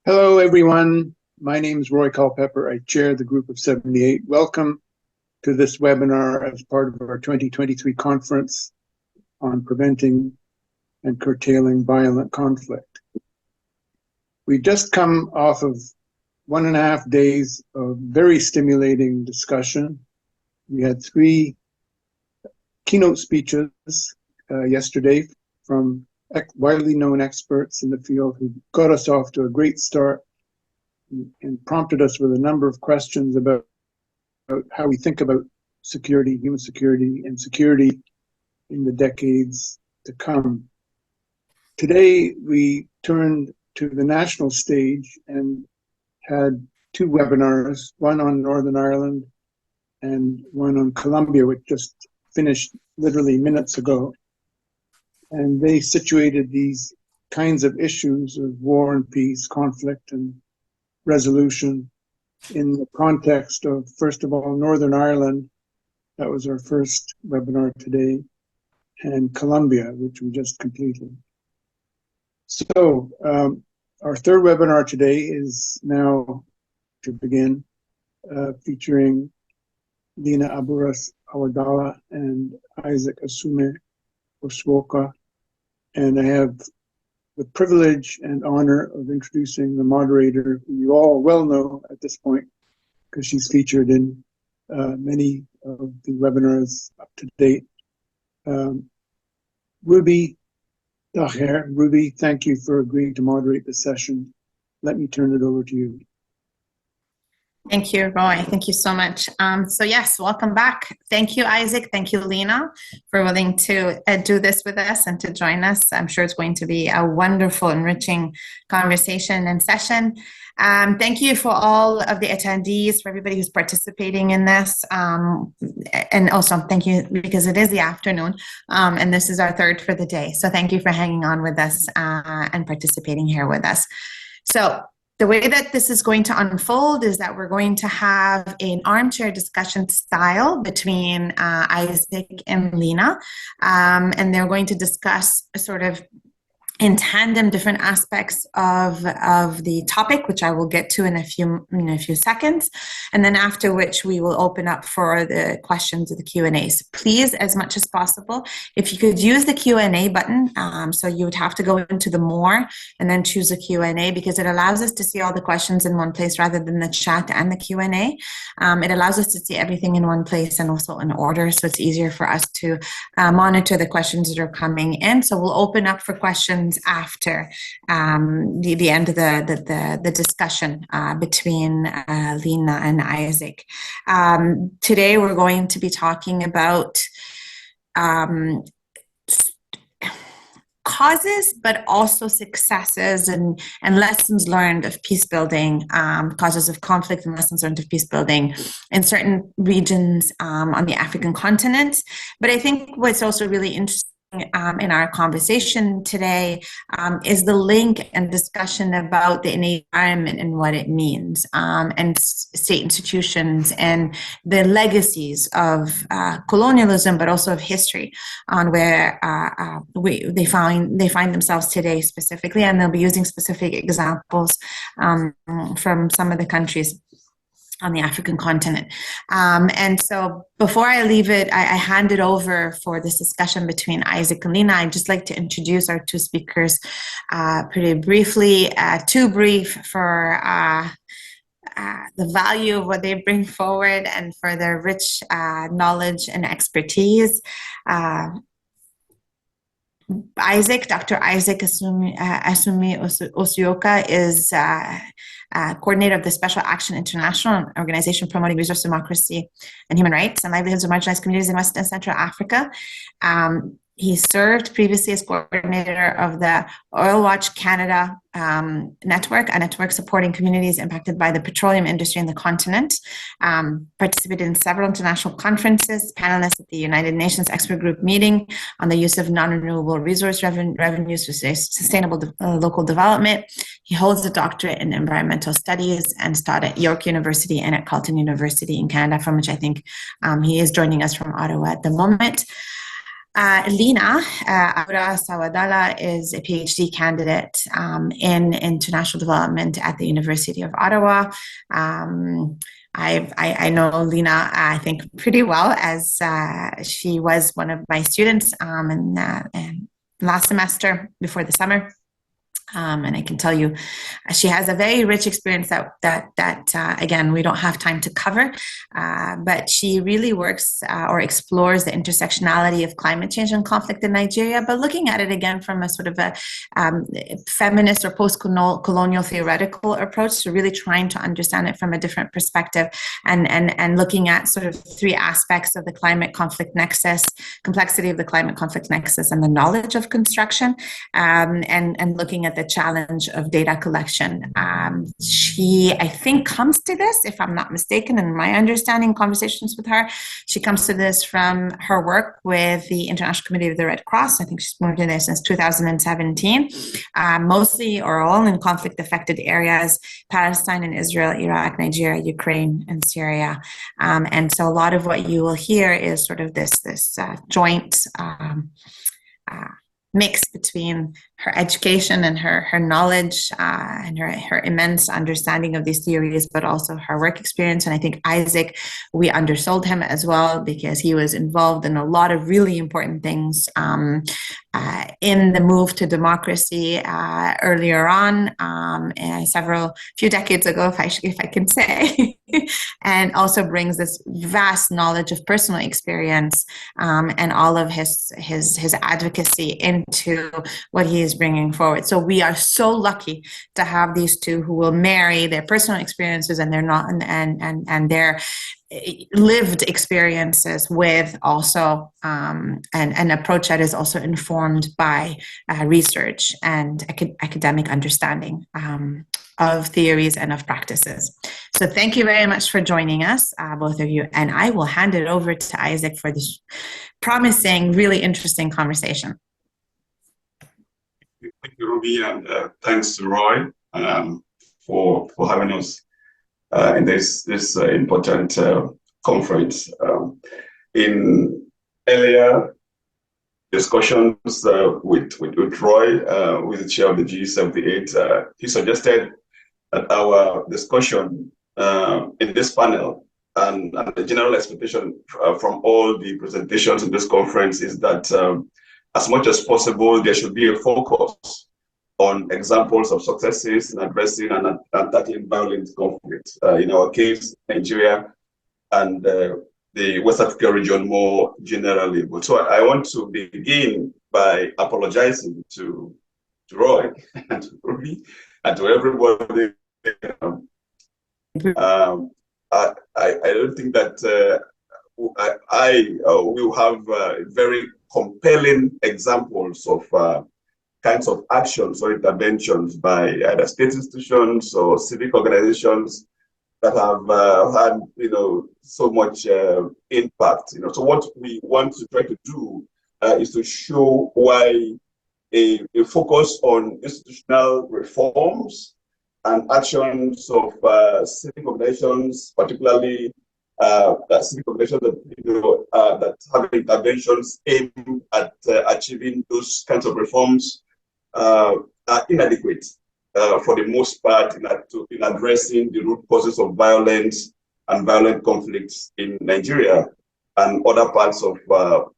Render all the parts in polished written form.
Hello, everyone. My name is Roy Culpepper. I chair the group of 78. Welcome to this webinar as part of our 2023 conference on preventing and curtailing violent conflict. We've just come off of 1.5 days of very stimulating discussion. We had 3 keynote speeches yesterday from widely known experts in the field who got us off to a great start and prompted us with a number of questions about how we think about security, human security, and security in the decades to come. Today, we turned to the national stage and had 2 webinars, one on Northern Ireland and one on Colombia, which just finished literally minutes ago. And they situated these kinds of issues of war and peace, conflict and resolution in the context of, first of all, Northern Ireland. That was our first webinar today, and Colombia, which we just completed. So our third webinar today is now to begin, featuring Lina Aburas Awadala and Isaac Asume Osuoka. And I have the privilege and honor of introducing the moderator, who you all well know at this point, because she's featured in many of the webinars up to date. Ruby Daher. Ruby, thank you for agreeing to moderate the session. Let me turn it over to you. Thank you, Roy. Thank you so much. So yes, welcome back. Thank you, Isaac. Thank you, Lina, for willing to do this with us and to join us. I'm sure it's going to be a wonderful, enriching conversation and session. Thank you for all of the attendees, for everybody who's participating in this. And also thank you because it is the afternoon and this is our third for the day. So thank you for hanging on with us and participating here with us. So the way that this is going to unfold is that we're going to have an armchair discussion style between Isaac and Lina, and they're going to discuss sort of in tandem different aspects of the topic, which I will get to in a few seconds, and then after which we will open up for the questions of the Q&As. Please, as much as possible, if you could use the Q&A button, so you would have to go into the more and then choose a Q&A, because it allows us to see all the questions in one place rather than the chat and the Q&A. It allows us to see everything in one place and also in order, so it's easier for us to monitor the questions that are coming in. So we'll open up for questions after the end of the discussion between Lina and Isaac. Today we're going to be talking about causes, but also successes and lessons learned of peace building, causes of conflict and lessons learned of peace building in certain regions on the African continent. But I think what's also really interesting in our conversation today is the link and discussion about the innate environment and what it means, and state institutions and the legacies of colonialism, but also of history, on where they find themselves today specifically, and they'll be using specific examples from some of the countries on the African continent. And so before I leave it, I hand it over for this discussion between Isaac and Lina. I'd just like to introduce our 2 speakers pretty briefly, too brief for the value of what they bring forward and for their rich knowledge and expertise. Dr. Isaac Asume Osuoka is coordinator of the Special Action International, an organization promoting resource democracy and human rights and livelihoods of marginalized communities in West and Central Africa. He served previously as coordinator of the Oilwatch Canada network, a network supporting communities impacted by the petroleum industry in the continent. Participated in several international conferences, panelist at the United Nations Expert Group meeting on the use of non-renewable resource revenues for sustainable local development. He holds a doctorate in environmental studies and taught at York University and at Carleton University in Canada, from which I think he is joining us from Ottawa at the moment. Lina Aura Sawadala is a PhD candidate in international development at the University of Ottawa. I know Lina, I think, pretty well, as she was one of my students in last semester before the summer. And I can tell you, she has a very rich experience that again, we don't have time to cover, but she really works or explores the intersectionality of climate change and conflict in Nigeria, but looking at it again from a sort of a feminist or post-colonial theoretical approach, so really trying to understand it from a different perspective, and looking at sort of three aspects of the climate conflict nexus, complexity of the climate conflict nexus, and the knowledge of construction, and looking at the challenge of data collection. She, I think, comes to this, if I'm not mistaken, in my understanding, conversations with her, she comes to this from her work with the International Committee of the Red Cross. I think she's been working there since 2017, mostly or all in conflict-affected areas: Palestine and Israel, Iraq, Nigeria, Ukraine, and Syria. And so a lot of what you will hear is sort of this joint mix between her education and her knowledge and her immense understanding of these theories, but also her work experience. And I think Isaac, we undersold him as well, because he was involved in a lot of really important things in the move to democracy earlier on, few decades ago, if I can say, and also brings this vast knowledge of personal experience and all of his advocacy into what he is bringing forward. So we are so lucky to have these two who will marry their personal experiences and their lived experiences with also an approach that is also informed by research and academic understanding of theories and of practices. So thank you very much for joining us, both of you, and I will hand it over to Isaac for this promising, really interesting conversation. Thank you, Ruby, and thanks to Roy for having us in this important conference. In earlier discussions with Roy, with the chair of the G78, he suggested that our discussion in this panel and the general expectation from all the presentations in this conference is that as much as possible, there should be a focus on examples of successes in addressing and tackling violent conflict. In our case, Nigeria and the West Africa region more generally. But so I want to begin by apologizing to Roy and to Ruby and to everybody. I don't think that I will have very compelling examples of kinds of actions or interventions by either state institutions or civic organizations that have had, so much impact. So what we want to try to do is to show why a focus on institutional reforms and actions of civic organizations, particularly civic organizations that have interventions aimed at achieving those kinds of reforms are inadequate for the most part in addressing the root causes of violence and violent conflicts in Nigeria and other parts of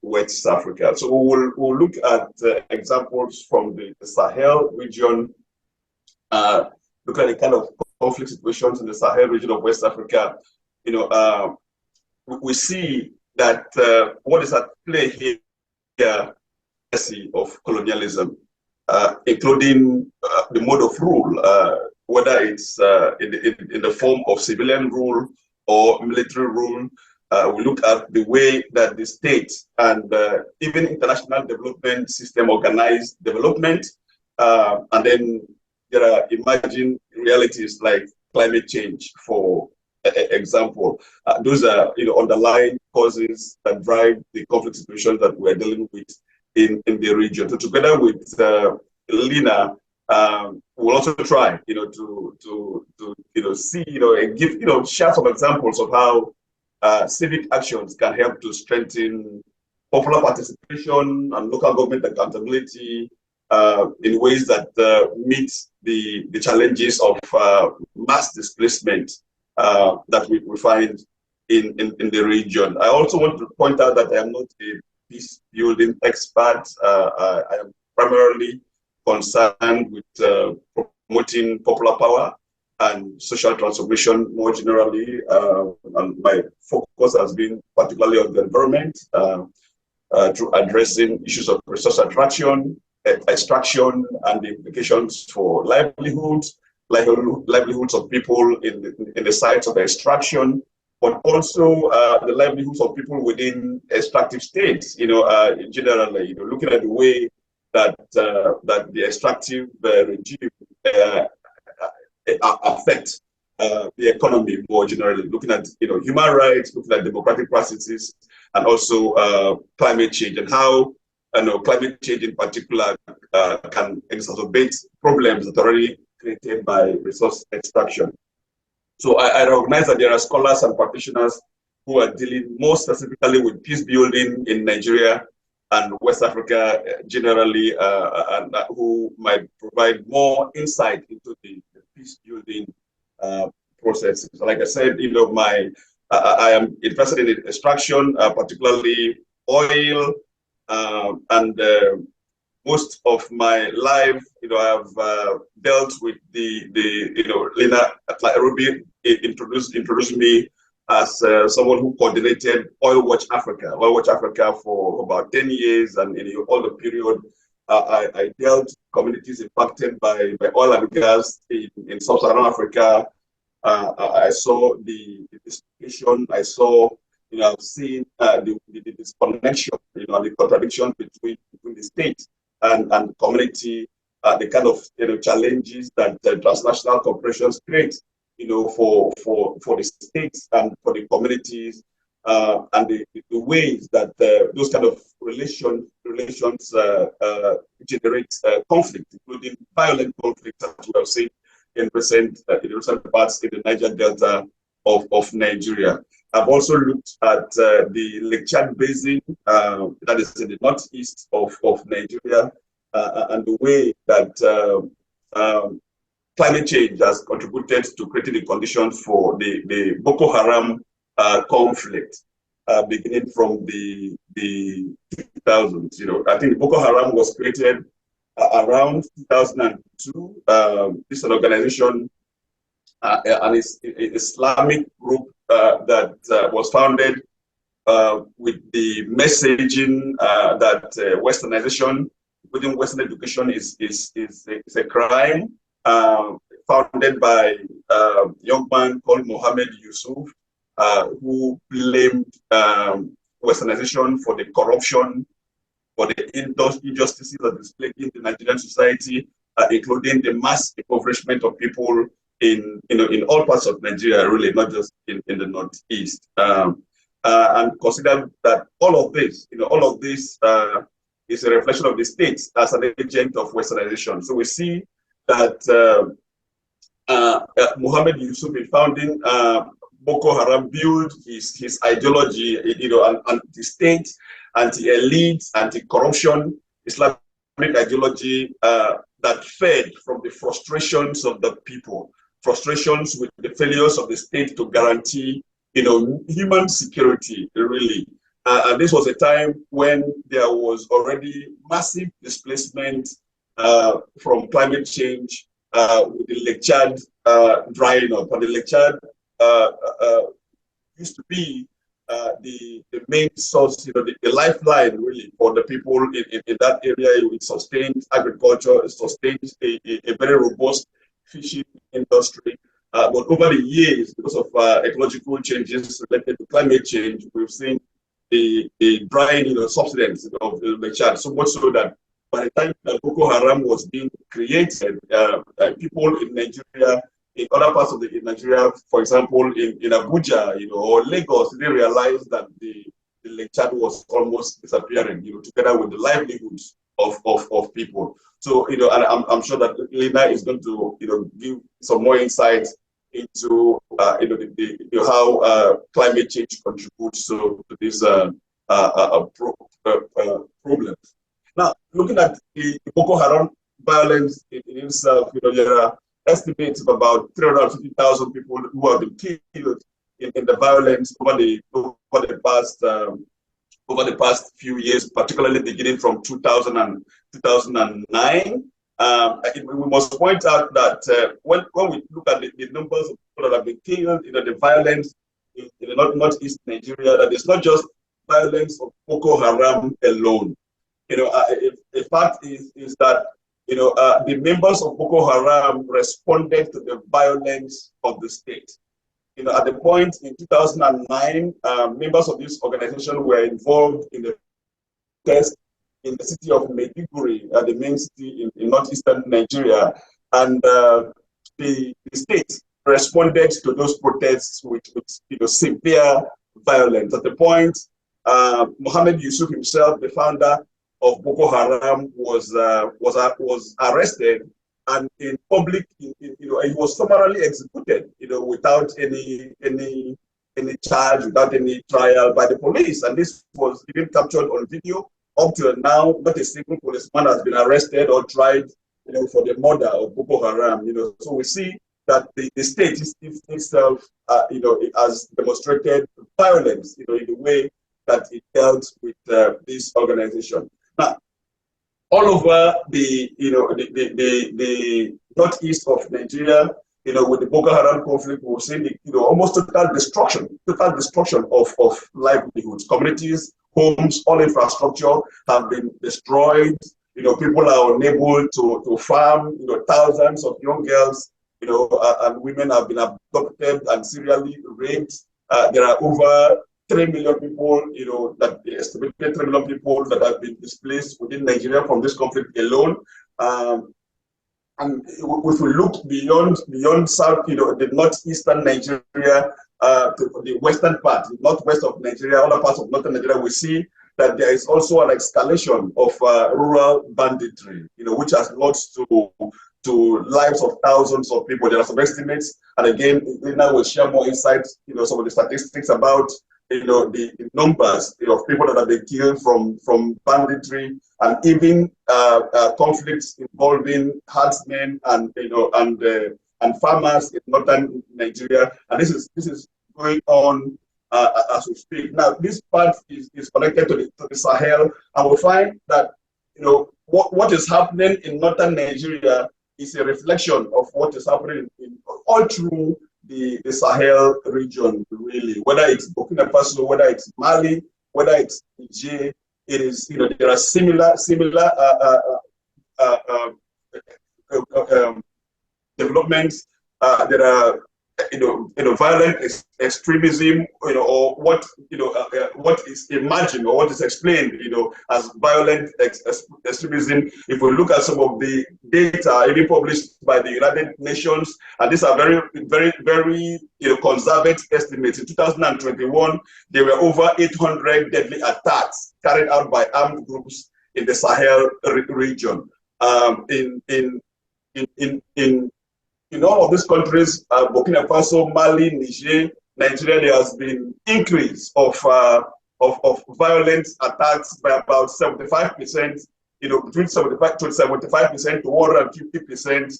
West Africa. So we'll look at examples from the Sahel region, look at the kind of conflict situations in the Sahel region of West Africa. We see that what is at play here of colonialism, including the mode of rule, whether it's in the form of civilian rule or military rule. We look at the way that the state and even international development system organize development, and then there are emerging realities like climate change, for example. Those are underlying causes that drive the conflict situations that we're dealing with in the region. So together with Lina, we'll also try to see and give share some examples of how civic actions can help to strengthen popular participation and local government accountability in ways that meet the challenges of mass displacement that we find in the region. I also want to point out that I am not a peace building expert. I am primarily concerned with promoting popular power and social transformation more generally. And my focus has been particularly on the environment through addressing issues of resource extraction, and the implications for livelihoods of people in the sites of extraction, but also the livelihoods of people within extractive states. Generally, looking at the way that the extractive regime affect the economy more generally, looking at human rights, looking at democratic processes, and also climate change, and how climate change in particular can exacerbate problems that are already created by resource extraction. So I recognize that there are scholars and practitioners who are dealing more specifically with peace building in Nigeria and West Africa generally, and who might provide more insight into the peace building process. So like I said, I am interested in extraction, particularly oil, and most of my life, I've dealt with Lena Ruby introduced me as someone who coordinated Oilwatch Africa for about 10 years, and in all the period, I dealt with communities impacted by oil and gas in sub-Saharan Africa. I saw the displacement. I saw, I've seen the disconnection, the contradiction between the state and community, the kind of challenges that transnational corporations create, for the states and for the communities, and the ways that those kind of relations generate conflict, including violent conflict, as we have seen in recent parts in the Niger Delta of Nigeria. I've also looked at the Lake Chad Basin, that is in the northeast of Nigeria, and the way that climate change has contributed to creating the conditions for the Boko Haram conflict, beginning from the 2000s. I think Boko Haram was created around 2002. This is an organization, an Islamic group that was founded with the messaging that Westernization, including Western education, is a crime. Founded by a young man called Mohammed Yusuf, who blamed Westernization for the corruption, for the injustices that is plaguing the Nigerian society, including the mass impoverishment of people in all parts of Nigeria, really, not just in the northeast. And consider that all of this is a reflection of the state as an agent of Westernization. So we see that Mohammed Yusuf, in founding Boko Haram, built his ideology, anti-state, anti-elite, anti-corruption, Islamic ideology that fed from the frustrations of the people, frustrations with the failures of the state to guarantee, human security, really. And this was a time when there was already massive displacement from climate change, with the Lake Chad drying up. And the Lake Chad used to be the main source, the lifeline, really, for the people in that area. It sustained agriculture, it sustained a very robust fishing industry. But over the years, because of ecological changes related to climate change, we've seen the drying, subsidence of the Lake Chad, so much so that by the time that Boko Haram was being created, people in Nigeria, in other parts of Nigeria, for example, in Abuja, or Lagos, they realized that the Lake Chad was almost disappearing, together with the livelihoods of people. So, and I'm sure that Lena is going to, give some more insight into, how climate change contributes to this problems. Now, looking at the Boko Haram violence in itself, there are estimates of about 350,000 people who have been killed in the violence over the past few years, particularly beginning from 2000 and 2009. We must point out that when we look at the numbers of people that have been killed, the violence in the northeast Nigeria, that it's not just violence of Boko Haram alone. The fact is that the members of Boko Haram responded to the violence of the state. At the point in 2009, members of this organization were involved in the test in the city of Maiduguri, the main city in northeastern Nigeria, and the state responded to those protests with severe violence. At the point, Mohammed Yusuf himself, the founder of Boko Haram, was arrested, and in public, he was summarily executed, without any charge, without any trial by the police, and this was even captured on video. Up till now, not a single policeman has been arrested or tried, for the murder of Boko Haram. So we see that the state itself, it has demonstrated violence, in the way that it dealt with this organization. Now, all over the northeast of Nigeria, with the Boko Haram conflict, we've seen almost total destruction of livelihoods. Communities, homes, all infrastructure have been destroyed. People are unable to farm. Thousands of young girls, and women have been abducted and serially raped. There are over 3 million people, that the estimated 3 million people that have been displaced within Nigeria from this conflict alone. And if we look beyond south, the northeastern Nigeria, to the western part, the northwest of Nigeria, other parts of northern Nigeria, we see that there is also an escalation of rural banditry, which has led to lives of thousands of people. There are some estimates, and again, Lina will share more insights, some of the statistics about the numbers of people that have been killed from banditry, and even conflicts involving herdsmen and farmers in northern Nigeria. And this is going on as we speak. Now, this part is connected to the Sahel, and we find that what is happening in northern Nigeria is a reflection of what is happening in all through the Sahel region, really. Whether it's Burkina Faso, whether it's Mali, whether it's Niger, it is, there are similar developments. There are, violent extremism, or what is imagined or what is explained, as violent extremism. If we look at some of the data even published by the United Nations, and these are very, very, very, conservative estimates. In 2021, there were over 800 deadly attacks carried out by armed groups in the Sahel region. In all of these countries, Burkina Faso, Mali, Niger, Nigeria, there has been increase of violent attacks by about 75%, between 75% to 150%,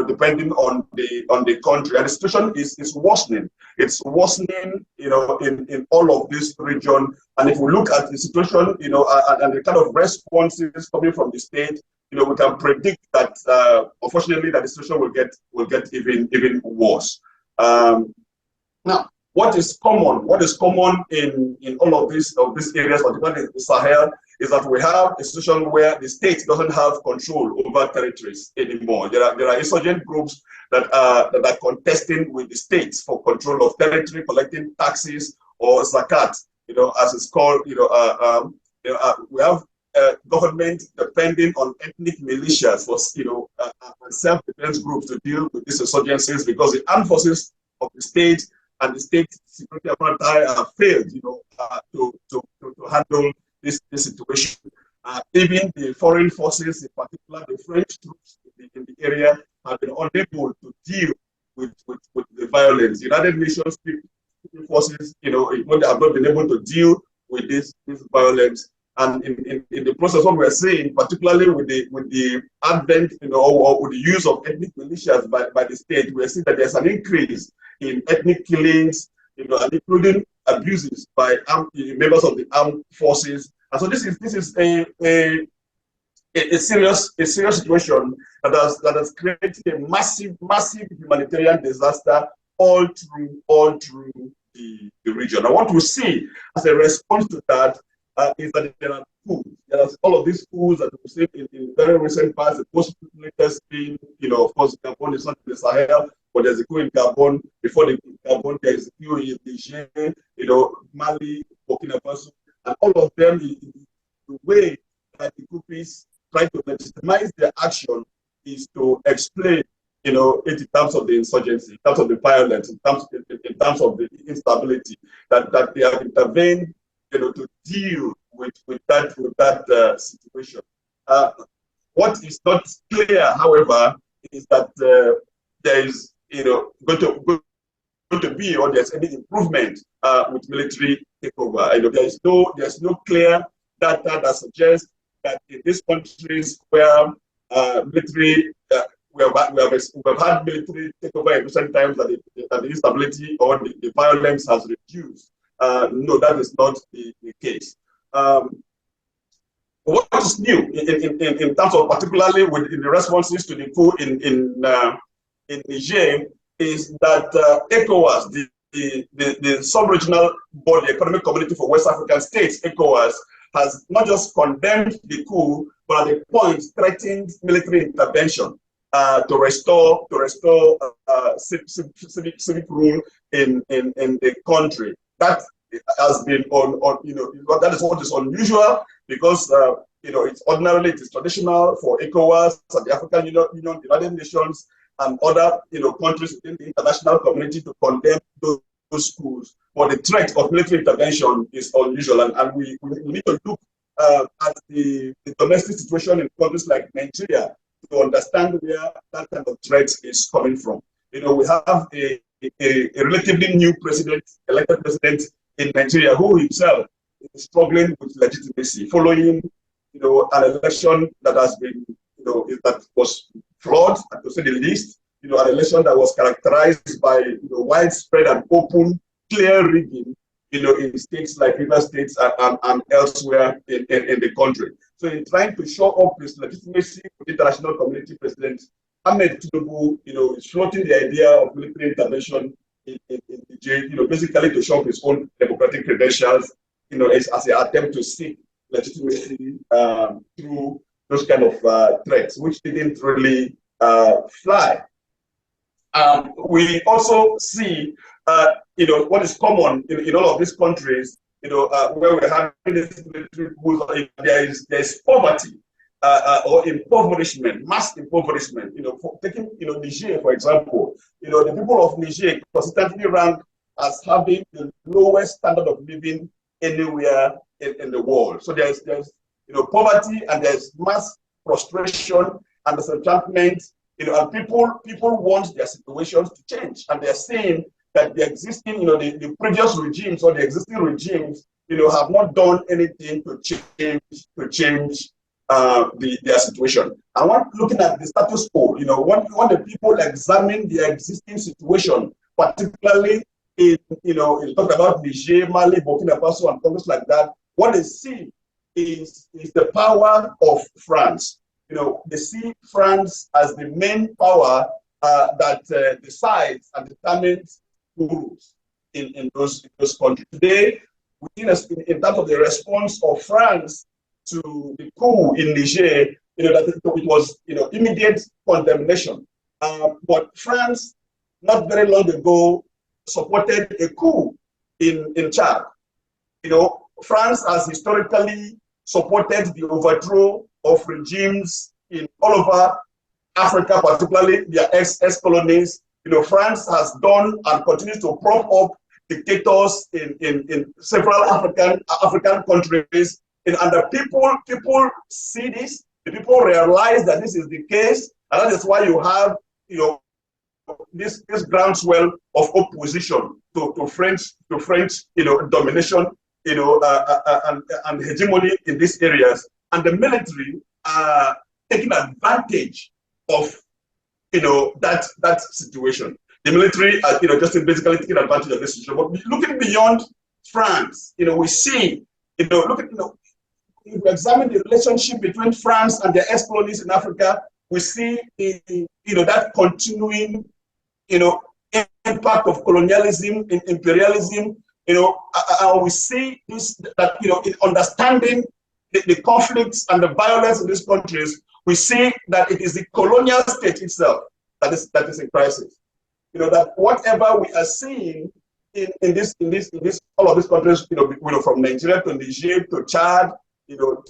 depending on the country. And the situation is worsening. It's worsening, in all of this region. And if we look at the situation, and the kind of responses coming from the state, we can predict that, unfortunately, that the situation will get even worse. Now, what is common in all of these areas, particularly in the Sahel, is that we have a situation where the state doesn't have control over territories anymore. There are insurgent groups that are contesting with the states for control of territory, collecting taxes or zakat, as it's called. We have government depending on ethnic militias for self-defense groups to deal with these insurgencies, because the armed forces of the state and the state security apparatus have failed, to handle this situation. Even the foreign forces, in particular the French troops in the area, have been unable to deal with the violence. The United Nations forces, they have not been able to deal with this violence. And in the process, what we're seeing, particularly with the advent, or with the use of ethnic militias by the state, we're seeing that there's an increase in ethnic killings, and including abuses by members of the armed forces. And so this is a serious situation that has created a massive humanitarian disaster all through the region. And what we see as a response to that is that there are coups. There are all of these coups that we've seen in very recent past. The most latest being, of course, Gabon is not in the Sahel, but there's a coup in Gabon. Before the Gabon, there is a coup in Niger, Mali, Burkina Faso, and all of them, the way that the coupists try to legitimize their action is to explain, in terms of the insurgency, in terms of the violence, in terms of the instability, that they have intervened, to deal with that situation. What is not clear, however, is that there is, going to be, or there's any improvement with military takeover. There's no clear data that suggests that in these countries where military, we have had military takeover in recent times, that the instability or the violence has reduced. No, that is not the case. What is new in terms of, particularly in the responses to the coup in Niger, is that ECOWAS, the sub-regional body, economic community for West African states, ECOWAS, has not just condemned the coup, but at the point threatened military intervention to restore civic rule in the country. That has been that is what is unusual, because it's ordinarily, it is traditional for ECOWAS and the African Union, the United Nations, and other countries within the international community to condemn those coups. But the threat of military intervention is unusual, and we need to look at the domestic situation in countries like Nigeria to understand where that kind of threat is coming from. We have a relatively new elected president in Nigeria, who himself is struggling with legitimacy following, an election that has been, that was flawed, to say the least. An election that was characterized by, widespread and open, clear rigging, in states like River States and elsewhere in the country. So in trying to show up his legitimacy with the international community, President Ahmed Tinubu, is floating the idea of military intervention in Niger, basically to show up his own democratic credentials, as an attempt to seek legitimacy through those kind of threats, which didn't really fly. We also see, what is common in all of these countries, where we're having this military coup, there is poverty or impoverishment, mass impoverishment. Taking Niger, for example, the people of Niger consistently ranked as having the lowest standard of living anywhere in the world. So there's poverty, and there's mass frustration and disenchantment. And people want their situations to change, and they're saying that the existing, the previous regimes or the existing regimes, have not done anything to change their situation. And when looking at the status quo, when the people examine the existing situation, particularly in talking about Niger, Mali, Burkina Faso, and countries like that, what they see is the power of France. They see France as the main power that decides and determines who rules in those countries. Today, in terms of the response of France to the coup in Niger, that it was immediate condemnation. But France, not very long ago, supported a coup in Chad. France has historically supported the overthrow of regimes in all over Africa, particularly their ex-colonies. France has done and continues to prop up dictators in several African countries. And the people see this, the people realize that this is the case, and that is why you have this groundswell of opposition to French domination and hegemony in these areas, and the military are taking advantage of, that situation. The military are, just basically taking advantage of this situation. But looking beyond France, we see, if we examine the relationship between France and the ex-colonies in Africa, we see that continuing, impact of colonialism, imperialism, and we see this, that, in understanding the conflicts and the violence in these countries, we see that it is the colonial state itself that is in crisis. That whatever we are seeing in all of these countries, from Nigeria to Niger to Chad, to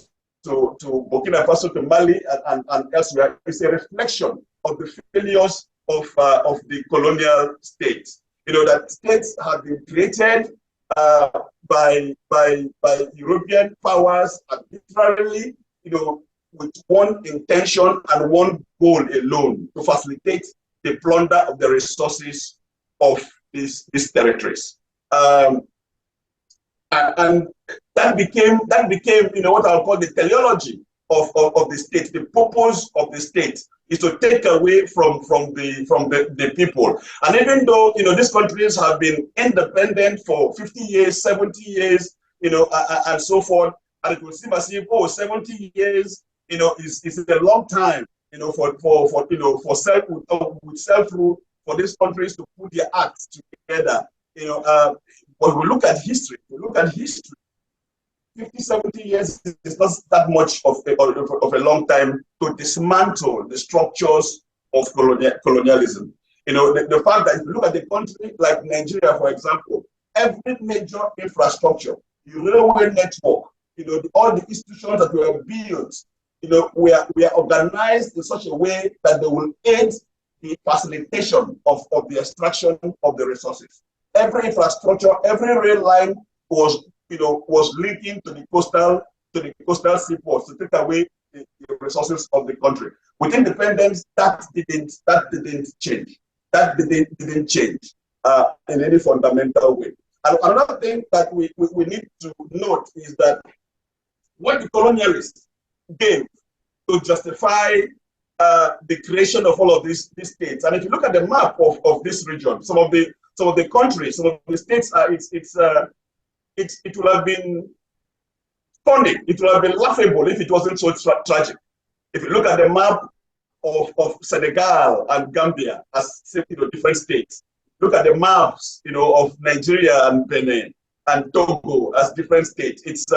Burkina Faso to Mali and elsewhere, is a reflection of the failures of the colonial states. That states have been created by European powers arbitrarily, with one intention and one goal alone: to facilitate the plunder of the resources of these territories. And that became what I'll call the teleology of the state. The purpose of the state is to take away from the people. And even though these countries have been independent for 50 years, 70 years, and so forth, and it will seem as if 70 years is a long time for self-rule for these countries to put their acts together. But we look at history. 50, 70 years is not that much of a long time to dismantle the structures of colonialism. The fact that if you look at the country like Nigeria, for example, every major infrastructure, the railway network, all the institutions that were built, we are organized in such a way that they will aid the facilitation of the extraction of the resources. Every infrastructure, every rail line was linking to the coastal seaports to take away the resources of the country. With independence, that didn't change. That didn't change in any fundamental way. And another thing that we need to note is that what the colonialists gave to justify the creation of all of these states, and if you look at the map of this region, some of the countries, some of the states, it would have been funny, it would have been laughable if it wasn't so tragic. If you look at the map of Senegal and Gambia as different states, look at the maps of Nigeria and Benin and Togo as different states. It's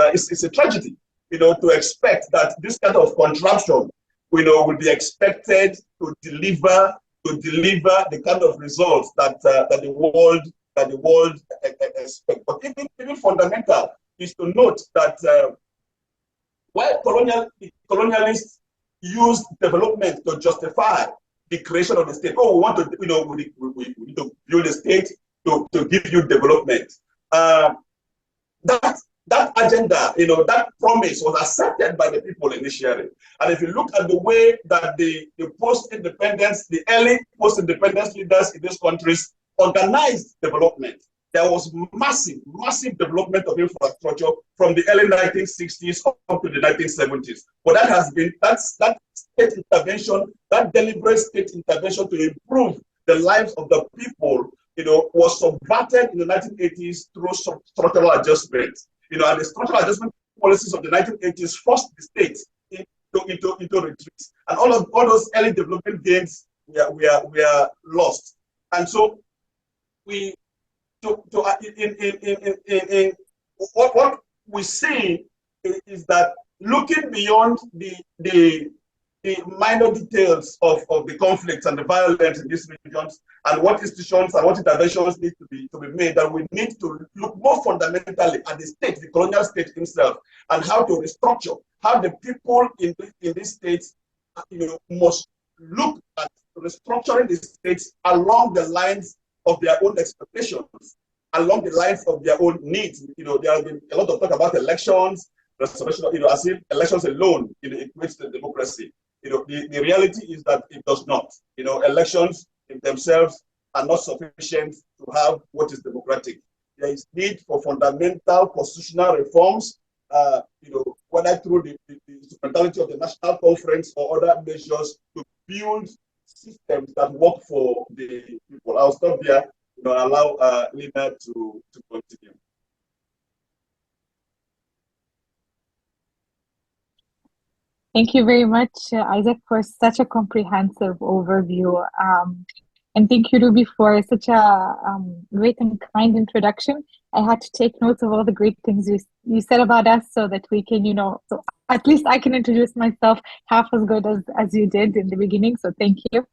a tragedy to expect that this kind of contraption will be expected to deliver the kind of results that the world expects. But even fundamental is to note that while colonialists used development to justify the creation of the state, we want to, we need to build a state to give you development. That agenda, that promise was accepted by the people initially. And if you look at the way that the post-independence, the early post-independence leaders in these countries organized development, there was massive development of infrastructure from the early 1960s up to the 1970s. But that state intervention, that deliberate state intervention to improve the lives of the people, was subverted in the 1980s through structural adjustments. And the structural adjustment policies of the 1980s forced the states into retreat. And all those early development gains were lost. And so what we see is that looking beyond the minor details of the conflicts and the violence in these regions, and what institutions and what interventions need to be made, that we need to look more fundamentally at the state, the colonial state himself, and how to restructure, how the people in these states must look at restructuring the states along the lines of their own expectations, along the lines of their own needs. There has been a lot of talk about elections, restoration, as if elections alone equates to democracy. The reality is that it does not. Elections in themselves are not sufficient to have what is democratic. there is need for fundamental constitutional reforms, whether through the instrumentality of the National Conference or other measures to build systems that work for the people. I'll stop here, allow Lina to continue. Thank you very much, Isaac, for such a comprehensive overview. And thank you, Ruby, for such a great and kind introduction. I had to take notes of all the great things you said about us so that we can, so at least I can introduce myself half as good as you did in the beginning. So thank you.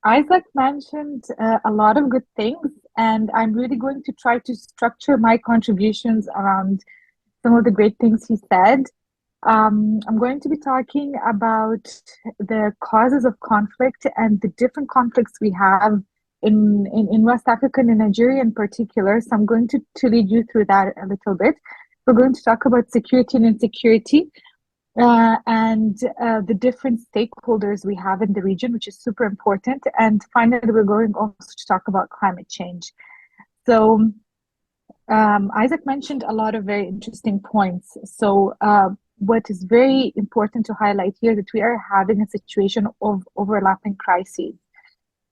Isaac mentioned a lot of good things, and I'm really going to try to structure my contributions around some of the great things he said. I'm going to be talking about the causes of conflict and the different conflicts we have in West Africa and in Nigeria in particular. So I'm going to lead you through that a little bit. We're going to talk about security and insecurity and the different stakeholders we have in the region, which is super important. And finally, we're going also to talk about climate change. So Isaac mentioned a lot of very interesting points. So what is very important to highlight here that we are having a situation of overlapping crises.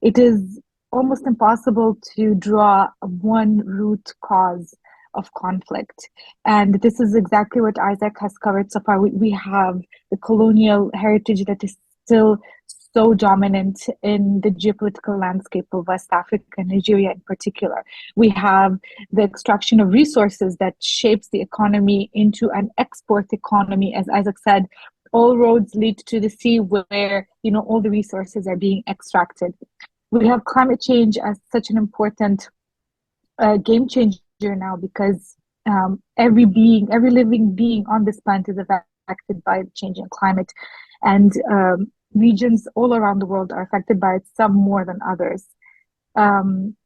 It is almost impossible to draw one root cause of conflict. And this is exactly what Isaac has covered so far. We have the colonial heritage that is still so dominant in the geopolitical landscape of West Africa and Nigeria in particular. We have the extraction of resources that shapes the economy into an export economy. As Isaac said, all roads lead to the sea where, all the resources are being extracted. We have climate change as such an important game changer now because every living being on this planet is affected by the changing climate. And regions all around the world are affected by it, some more than others. And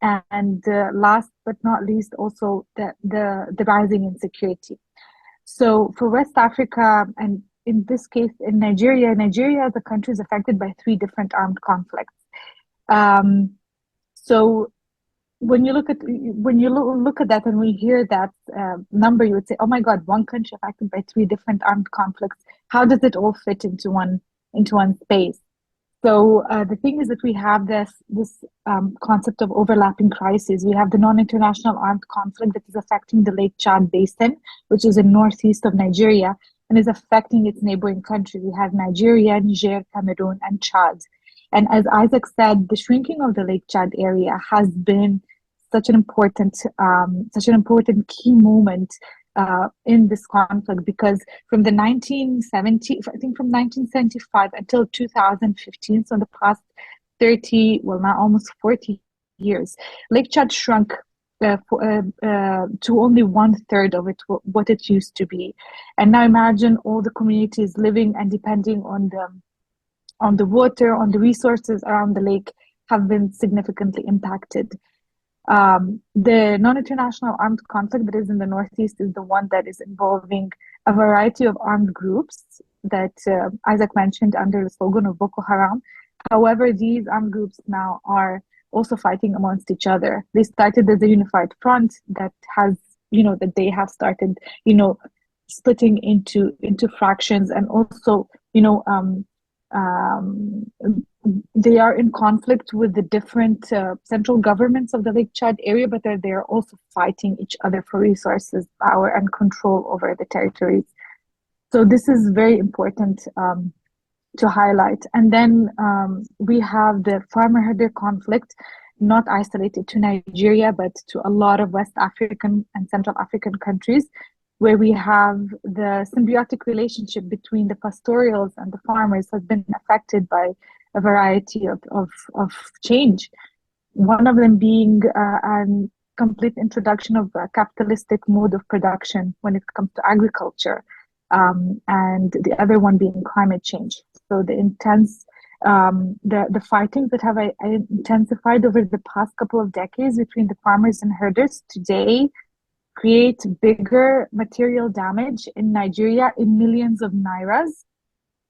last but not least, also the rising insecurity. So for West Africa, and in this case in Nigeria as a country is affected by 3 different armed conflicts. So when you look at that and we hear that number, you would say, oh my God, one country affected by 3 different armed conflicts. How does it all fit into one space? So the thing is that we have this concept of overlapping crises. We have the non-international armed conflict that is affecting the Lake Chad Basin, which is in northeast of Nigeria, and is affecting its neighboring countries. We have Nigeria, Niger, Cameroon, and Chad. And as Isaac said, the shrinking of the Lake Chad area has been such an important key moment in this conflict, because from the 1975 until 2015, so in the past 30, well now almost 40 years, Lake Chad shrunk to only 1/3 of what it used to be. And now imagine all the communities living and depending on the water, on the resources around the lake have been significantly impacted. The non-international armed conflict that is in the Northeast is the one that is involving a variety of armed groups that Isaac mentioned under the slogan of Boko Haram. However, these armed groups now are also fighting amongst each other. They started as a unified front that has, that they have started, splitting into fractions, and also, they are in conflict with the different central governments of the Lake Chad area, but they are also fighting each other for resources, power, and control over the territories. So this is very important to highlight. And then we have the farmer-herder conflict, not isolated to Nigeria, but to a lot of West African and Central African countries, where we have the symbiotic relationship between the pastorals and the farmers has been affected by a variety of change. One of them being a complete introduction of a capitalistic mode of production when it comes to agriculture, and the other one being climate change. So the fightings that have intensified over the past couple of decades between the farmers and herders today create bigger material damage in Nigeria in millions of nairas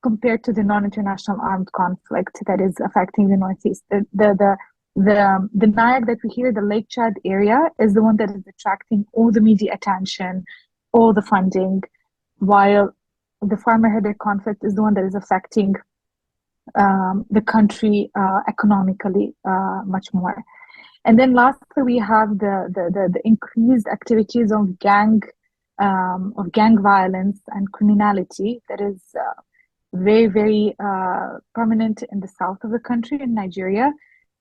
compared to the non-international armed conflict that is affecting the Northeast. The The Nile that we hear, the Lake Chad area, is the one that is attracting all the media attention, all the funding, while the farmer-herder conflict is the one that is affecting the country economically much more. And then lastly, we have the increased activities of gang violence and criminality that is very, very prominent in the south of the country, in Nigeria,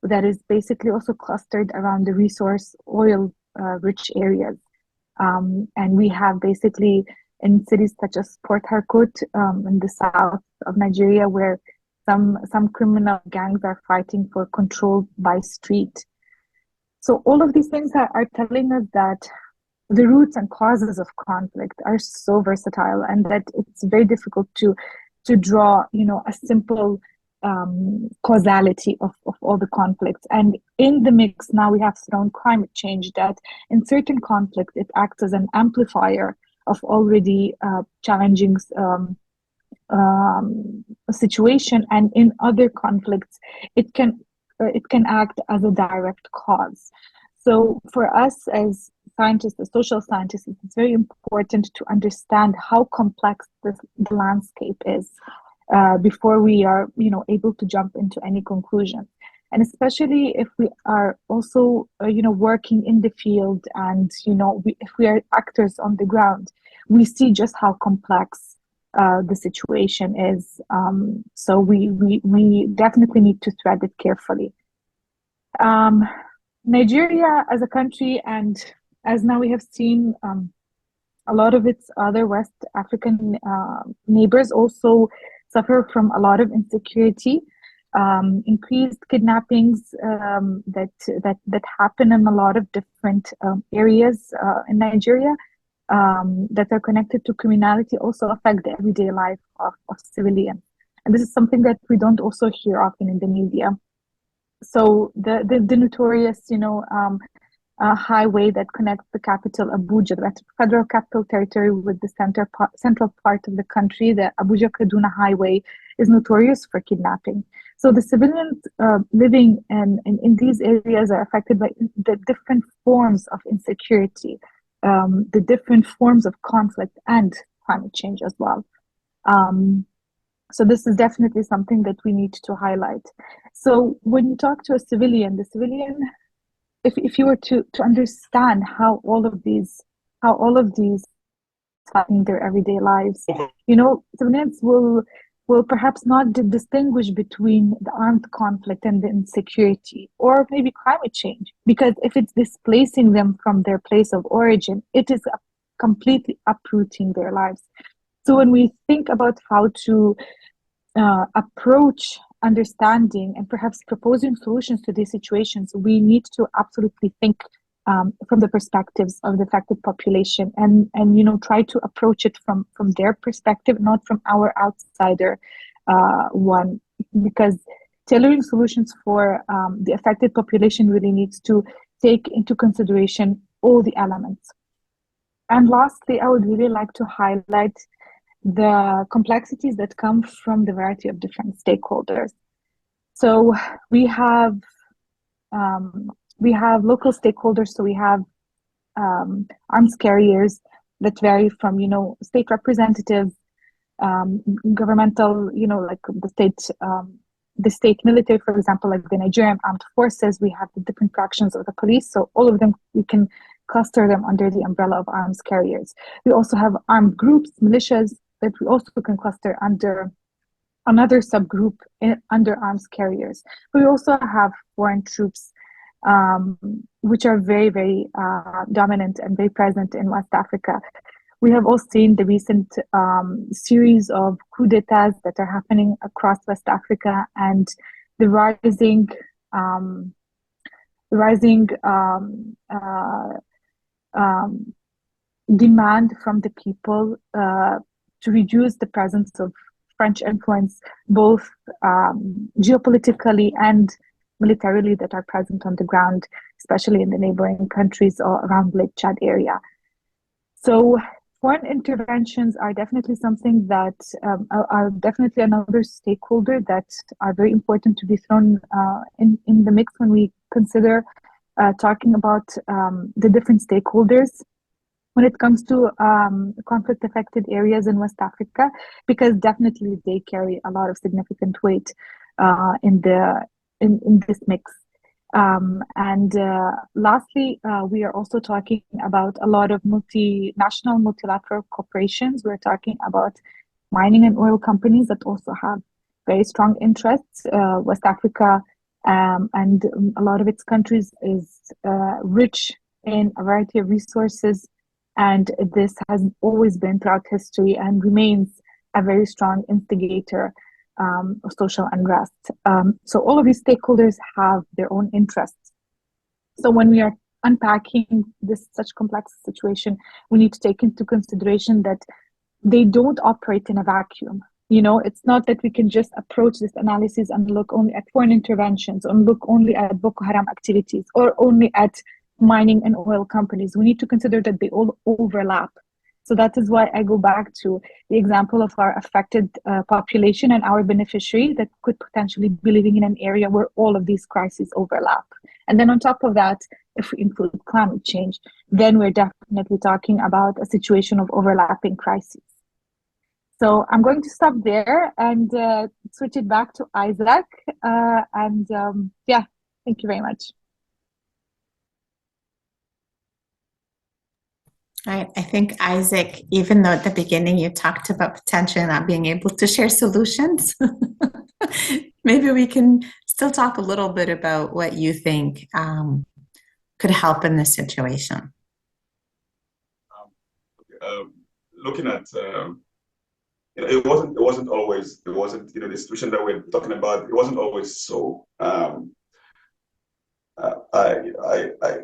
that is basically also clustered around the resource oil rich areas. And we have basically in cities such as Port Harcourt in the south of Nigeria, where some criminal gangs are fighting for control by street. So all of these things are telling us that the roots and causes of conflict are so versatile, and that it's very difficult to draw, a simple causality of all the conflicts. And in the mix now we have thrown climate change, that in certain conflicts it acts as an amplifier of already challenging situation, and in other conflicts it can act as a direct cause. So for us as scientists, as social scientists, it's very important to understand how complex the landscape is before we are, able to jump into any conclusion. And especially if we are also, working in the field, and if we are actors on the ground, we see just how complex the situation is. So we definitely need to thread it carefully. Nigeria as a country, and as now we have seen, a lot of its other West African neighbors also suffer from a lot of insecurity, increased kidnappings that happen in a lot of different areas in Nigeria that are connected to criminality, also affect the everyday life of civilians. And this is something that we don't also hear often in the media. So the notorious, highway that connects the capital Abuja, the federal capital territory, with the central part of the country, the Abuja-Kaduna highway, is notorious for kidnapping. So the civilians living in these areas are affected by the different forms of insecurity, the different forms of conflict, and climate change as well. So this is definitely something that we need to highlight. So when you talk to a civilian, if you were to understand how all of these in their everyday lives, civilians will perhaps not distinguish between the armed conflict and the insecurity, or maybe climate change, because if it's displacing them from their place of origin, it is completely uprooting their lives. So when we think about how to approach understanding and perhaps proposing solutions to these situations, we need to absolutely think from the perspectives of the affected population, and try to approach it from their perspective, not from our outsider one, because tailoring solutions for the affected population really needs to take into consideration all the elements. And lastly, I would really like to highlight the complexities that come from the variety of different stakeholders. So we have local stakeholders. So we have arms carriers that vary from state representatives, governmental, like the state military, for example, like the Nigerian Armed Forces. We have the different fractions of the police. So all of them, we can cluster them under the umbrella of arms carriers. We also have armed groups, militias, that we also can cluster under another subgroup under arms carriers. We also have foreign troops, which are very, very dominant and very present in West Africa. We have all seen the recent series of coups d'etats that are happening across West Africa, and the rising demand from the people to reduce the presence of French influence, both geopolitically and militarily, that are present on the ground, especially in the neighboring countries or around Lake Chad area. So foreign interventions are definitely something that are definitely another stakeholder that are very important to be thrown in the mix when we consider talking about the different stakeholders when it comes to conflict-affected areas in West Africa, because definitely they carry a lot of significant weight in this mix. Lastly, we are also talking about a lot of multinational, multilateral corporations. We're talking about mining and oil companies that also have very strong interests. West Africa and a lot of its countries is rich in a variety of resources, and this has always been throughout history and remains a very strong instigator of social unrest. So all of these stakeholders have their own interests. So when we are unpacking this such complex situation, we need to take into consideration that they don't operate in a vacuum. You know, it's not that we can just approach this analysis and look only at foreign interventions, or look only at Boko Haram activities, or only at mining and oil companies. We need to consider that they all overlap. So that is why I go back to the example of our affected population and our beneficiary that could potentially be living in an area where all of these crises overlap. And then on top of that, if we include climate change, then we're definitely talking about a situation of overlapping crises. So I'm going to stop there and switch it back to Isaac. Yeah, thank you very much. I think, Isaac, even though at the beginning you talked about potentially not being able to share solutions, maybe we can still talk a little bit about what you think could help in this situation. Looking at, it wasn't always, the situation that we're talking about, it wasn't always so. I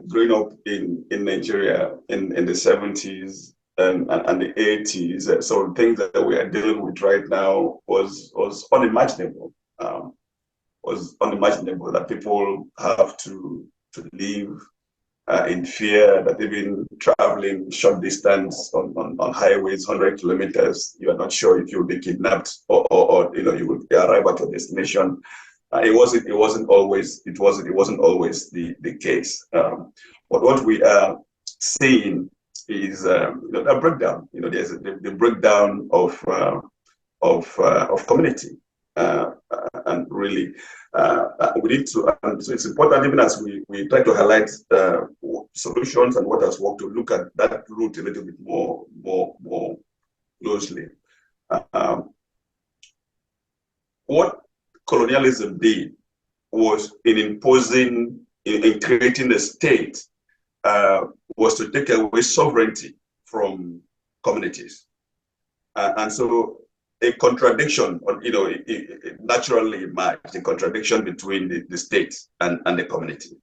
growing up in Nigeria in the 70s and the 80s, so things that we are dealing with right now was unimaginable. Was unimaginable that people have to live in fear, that even traveling short distance on highways, 100 kilometers, you are not sure if you'll be kidnapped or you will arrive at your destination. It wasn't always the case. But what we are seeing is a breakdown. There's the breakdown of community, and really we need to. And so it's important, even as we try to highlight solutions and what has worked, to look at that root a little bit more closely. What colonialism did was in creating the state, was to take away sovereignty from communities. And so a contradiction, it naturally emerged, a contradiction between the state and the community,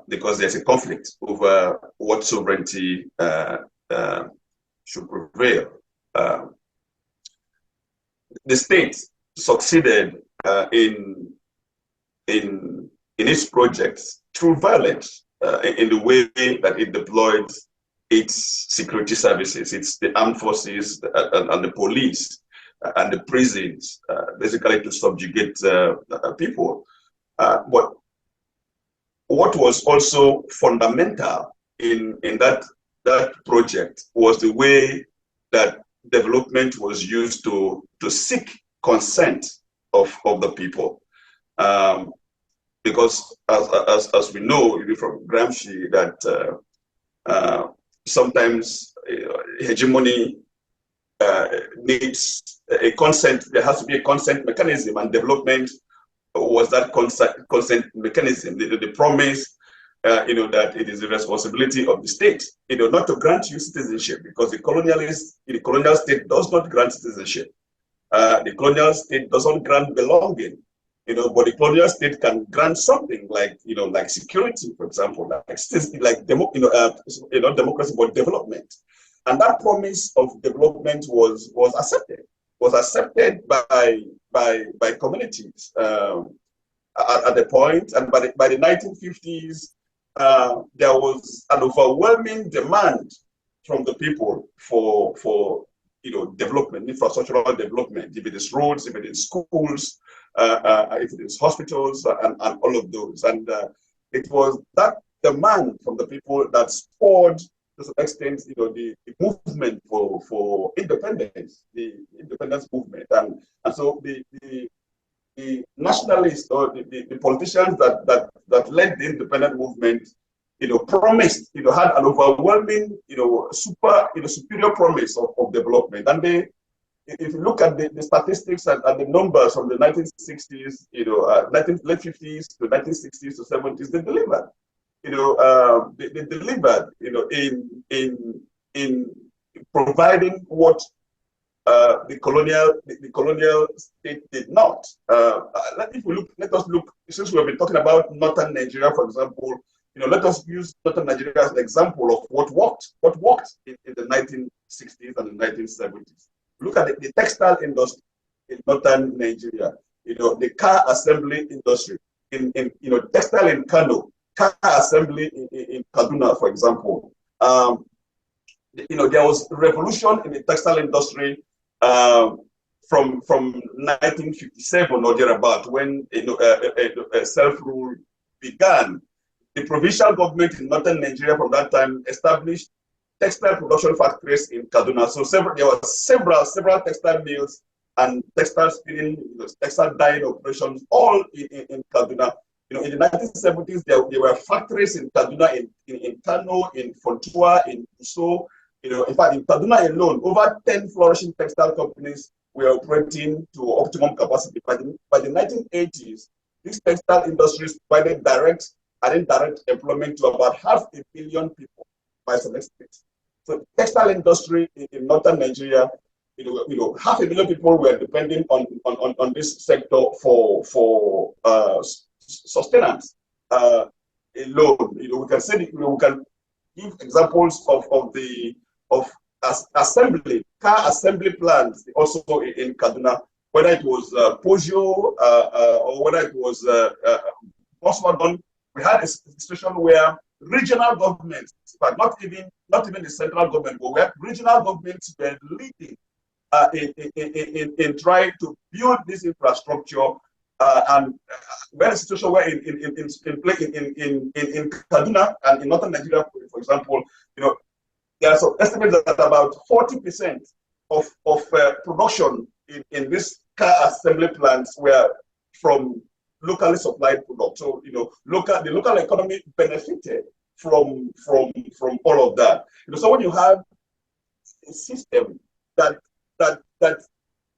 because there's a conflict over what sovereignty should prevail. The state succeeded in its projects through violence, in the way that it deployed its security services, it's the armed forces and the police and the prisons, basically to subjugate people. But what was also fundamental in that project was the way that development was used to seek consent of the people, because as we know from Gramsci, that sometimes hegemony needs a consent. There has to be a consent mechanism, and development was that consent mechanism. The promise, that it is the responsibility of the state, not to grant you citizenship, because the colonial state does not grant citizenship. The colonial state doesn't grant belonging, but the colonial state can grant something like, like security, for example, like democracy, but development. And that promise of development was accepted by communities at the point. And by the 1950s, there was an overwhelming demand from the people for development, infrastructural development, if it is roads, if it is schools, if it is hospitals, and all of those. And it was that demand from the people that spurred, to some extent, the movement for independence, the independence movement, and so the nationalists or the politicians that led the independent movement, promised, had an overwhelming, superior promise of development. And if you look at the statistics and the numbers from the 1960s, late 50s to 1960s to 70s, they delivered. They delivered, in providing what the colonial state did not. Let us look. Since we have been talking about northern Nigeria, for example, let us use northern Nigeria as an example of what worked. What worked in the 1960s and the 1970s. Look at the textile industry in northern Nigeria. The car assembly industry in textile in Kano, car assembly in Kaduna, for example. There was a revolution in the textile industry from 1957 or thereabout, when self-rule began. The provincial government in northern Nigeria from that time established textile production factories in Kaduna. So there were several textile mills and textile spinning, textile dyeing operations, all in Kaduna. In the 1970s, there were factories in Kaduna, in Kano, in Fontua, in Uso. In fact, in Kaduna alone, over 10 flourishing textile companies were operating to optimum capacity. By the 1980s, these textile industries provided direct and indirect employment to about 500 million people by some extent. So, textile industry in northern Nigeria, 500 million people were depending on this sector for sustenance alone. We can say we can give examples of assembly, car assembly plants also in Kaduna, whether it was Peugeot or whether it was Volkswagen. We had a situation where regional governments, but not even the central government, but where regional governments were leading in trying to build this infrastructure. And we had a situation where in Kaduna and in northern Nigeria, for example, there are some estimates that about 40% of production in this car assembly plants were from locally supplied products. So the local economy benefited from all of that. So when you have a system that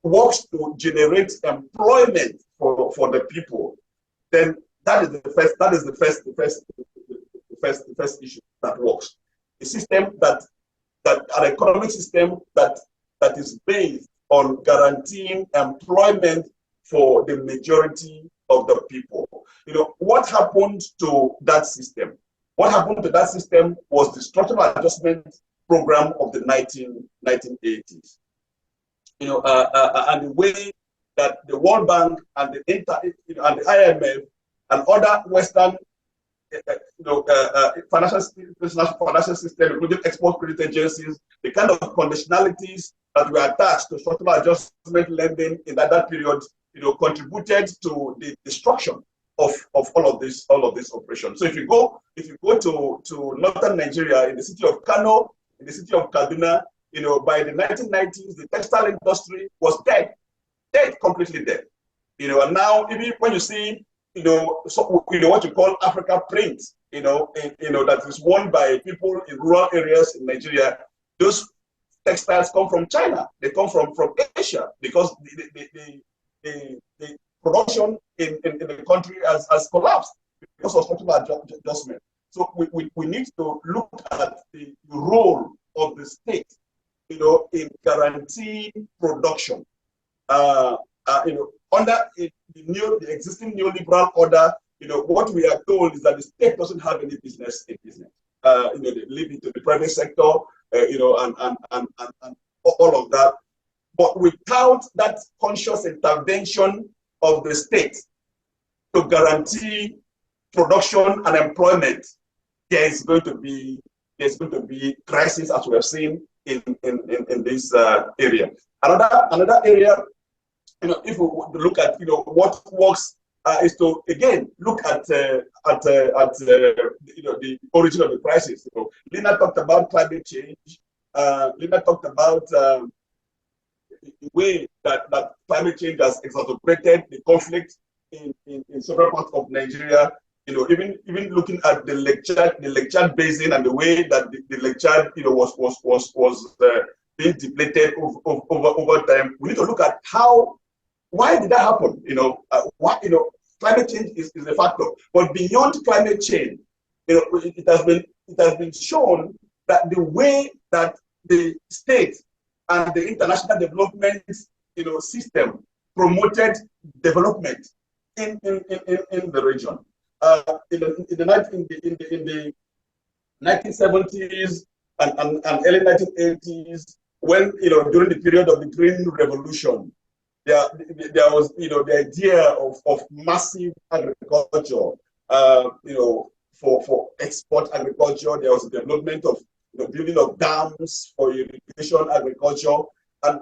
works to generate employment for the people, then that is the first issue that works. A system an economic system that is based on guaranteeing employment for the majority of the people. What happened to that system? What happened to that system was the structural adjustment program of the 1980s. And the way that the World Bank and the IMF and other Western financial system, including export credit agencies, the kind of conditionalities that were attached to structural adjustment lending in that period, contributed to the destruction of all of this operation. So if you go to northern Nigeria, in the city of Kano, in the city of Kaduna, by the 1990s, the textile industry was dead, completely dead. And now even when you see what you call Africa print, that is worn by people in rural areas in Nigeria, those textiles come from China. They come from Asia, because the production in the country has collapsed because of structural adjustment. So we need to look at the role of the state, in guaranteeing production. Under the existing neoliberal order, what we are told is that the state doesn't have any business in business. They leave it to the private sector, and all of that. But without that conscious intervention of the state to guarantee production and employment, there's going to be crisis, as we have seen in this area. Another area, if we look at what works is to again look at the origin of the crisis. Lina talked about climate change. Lina talked about the way that climate change has exacerbated the conflict in several parts of Nigeria. Even looking at the Lake Chad basin and the way that the Lake Chad was being depleted over time. We need to look at why did that happen? Climate change is a factor, but beyond climate change, it has been shown that the way that the state and the international development system promoted development in the region. In the 1970s and early 1980s, when during the period of the Green Revolution, there was the idea of massive agriculture, for export agriculture. There was a development of building of dams for irrigation agriculture, and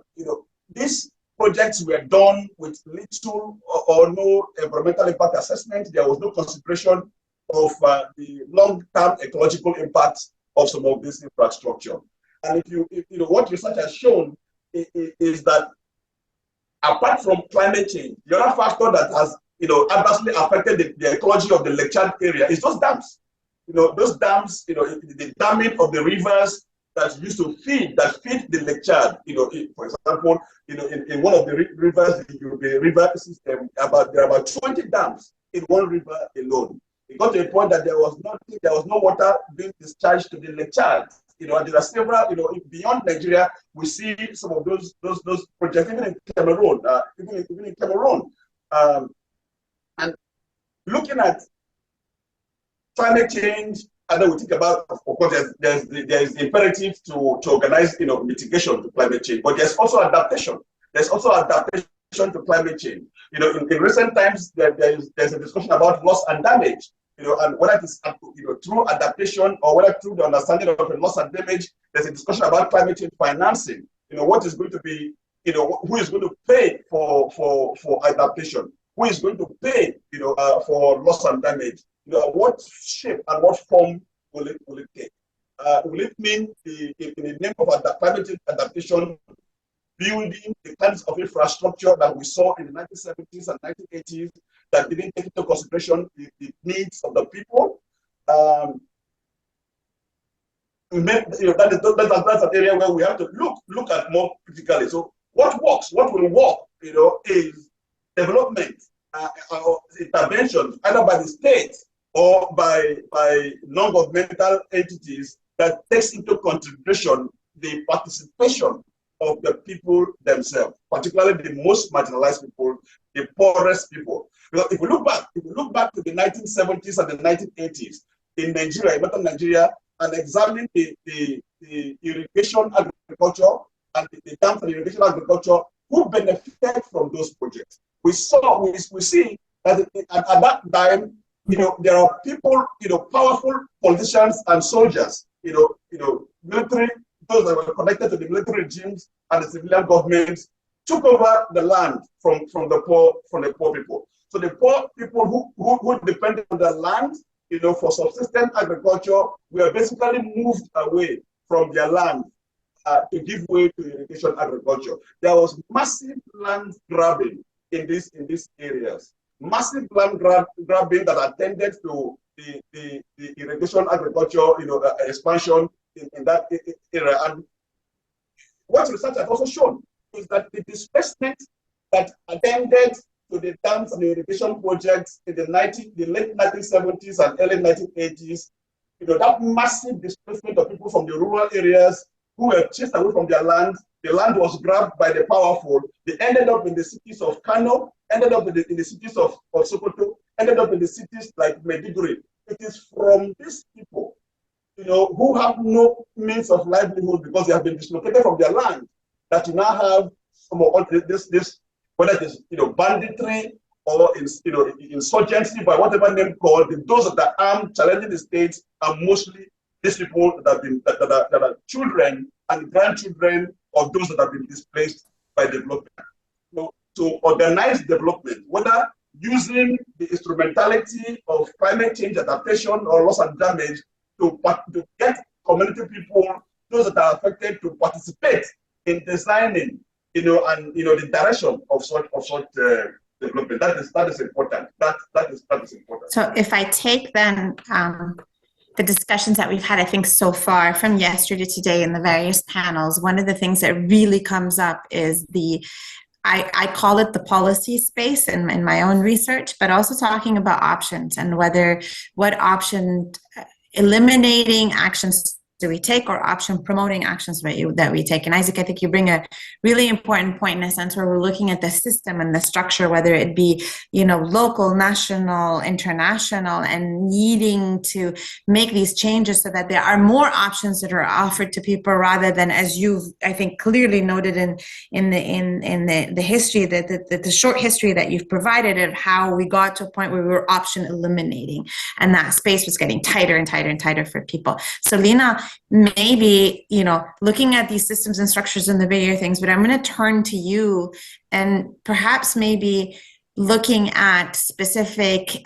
these projects were done with little or no environmental impact assessment. There was no consideration of the long-term ecological impacts of some of this infrastructure. And what research has shown is that apart from climate change, the other factor that has adversely affected the ecology of the Lake Chad area is those dams. Those dams, the damming of the rivers that used to feed the Lake Chad. For example, in one of the rivers, the river system, there are about 20 dams in one river alone. It got to a point that there was no water being discharged to the Lake Chad. And there are several, beyond Nigeria, we see some of those projects, even in Cameroon, and looking at climate change, and then we think about, of course, there is the imperative to organize, mitigation to climate change, but there's also adaptation. There's also adaptation to climate change. In recent times, there's a discussion about loss and damage. And whether it is through adaptation or whether through the understanding of loss and damage, there's a discussion about climate change financing. What is going to be, who is going to pay for adaptation? Who is going to pay, for loss and damage? What shape and what form will it take? Will it mean in the name of climate change adaptation, building the kinds of infrastructure that we saw in the 1970s and 1980s that didn't take into consideration the needs of the people? That's an area where we have to look at more critically. So what works, what will work, is development or interventions either by the state or by non-governmental entities that takes into consideration the participation of the people themselves, particularly the most marginalized people, the poorest people. Because if we look back to the 1970s and the 1980s in Nigeria, in northern Nigeria, and examine the irrigation agriculture and the dams and irrigation agriculture, who benefited from those projects? We see that at that time, there are people, powerful politicians and soldiers, military, those that were connected to the military regimes and the civilian governments, took over the land from the poor people. So the poor people who depended on the land, for subsistence agriculture, were basically moved away from their land to give way to irrigation agriculture. There was massive land grabbing in these areas. Massive land grabbing that attended to the irrigation agriculture, expansion in that area. And what research has also shown is that the displacement that attended to the dams and irrigation projects in the late 1970s and early 1980s, that massive displacement of people from the rural areas who were chased away from their land. The land was grabbed by the powerful. They ended up in the cities of Kano, ended up in the cities of Sokoto, ended up in the cities like Maiduguri. It is from these people, who have no means of livelihood because they have been dislocated from their land, that you now have some of this, whether it is banditry or insurgency, by whatever name called, those that are armed, challenging the states are mostly these people that are children and grandchildren of those that have been displaced by development. To organize development, whether using the instrumentality of climate change adaptation or loss and damage to get community people, those that are affected, to participate in designing, the direction of such development. That is important. That is important. So if I take then the discussions that we've had, I think so far from yesterday to today in the various panels, one of the things that really comes up is I call it the policy space in my own research, but also talking about options and what option eliminating actions do we take or option promoting actions that we take. And Isaac, I think you bring a really important point in a sense where we're looking at the system and the structure, whether it be, local, national, international, and needing to make these changes so that there are more options that are offered to people rather than, as you've, I think, clearly noted in the history, the short history that you've provided of how we got to a point where we were option eliminating and that space was getting tighter and tighter and tighter for people. So Lena, maybe, looking at these systems and structures and the bigger things, but I'm going to turn to you and perhaps maybe looking at specific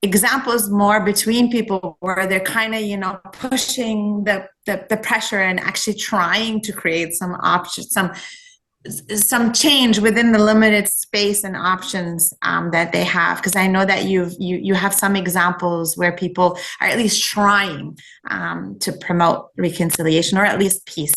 examples more between people where they're kind of, pushing the pressure and actually trying to create some options, some change within the limited space and options that they have, because I know that you have some examples where people are at least trying to promote reconciliation or at least peace.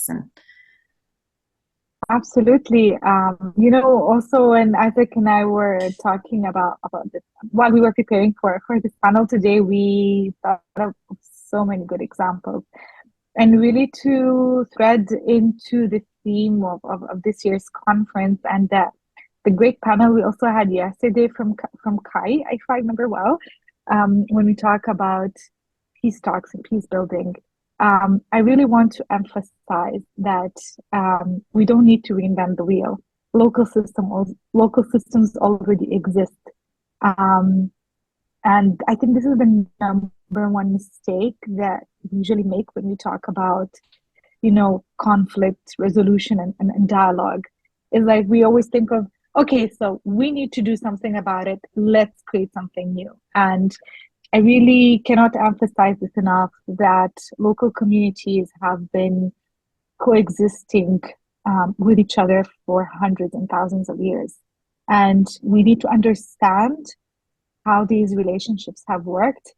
Absolutely. Also when Isaac and I were talking about this while we were preparing for this panel today, we thought of so many good examples. And really to thread into the theme of this year's conference and the great panel we also had yesterday from Kai, if I remember well, when we talk about peace talks and peace building, I really want to emphasize that we don't need to reinvent the wheel. Local systems already exist. And I think this is the number one mistake that we usually make when we talk about, conflict resolution and dialogue. Is like we always think of, okay, so we need to do something about it. Let's create something new. And I really cannot emphasize this enough that local communities have been coexisting with each other for hundreds and thousands of years. And we need to understand how these relationships have worked.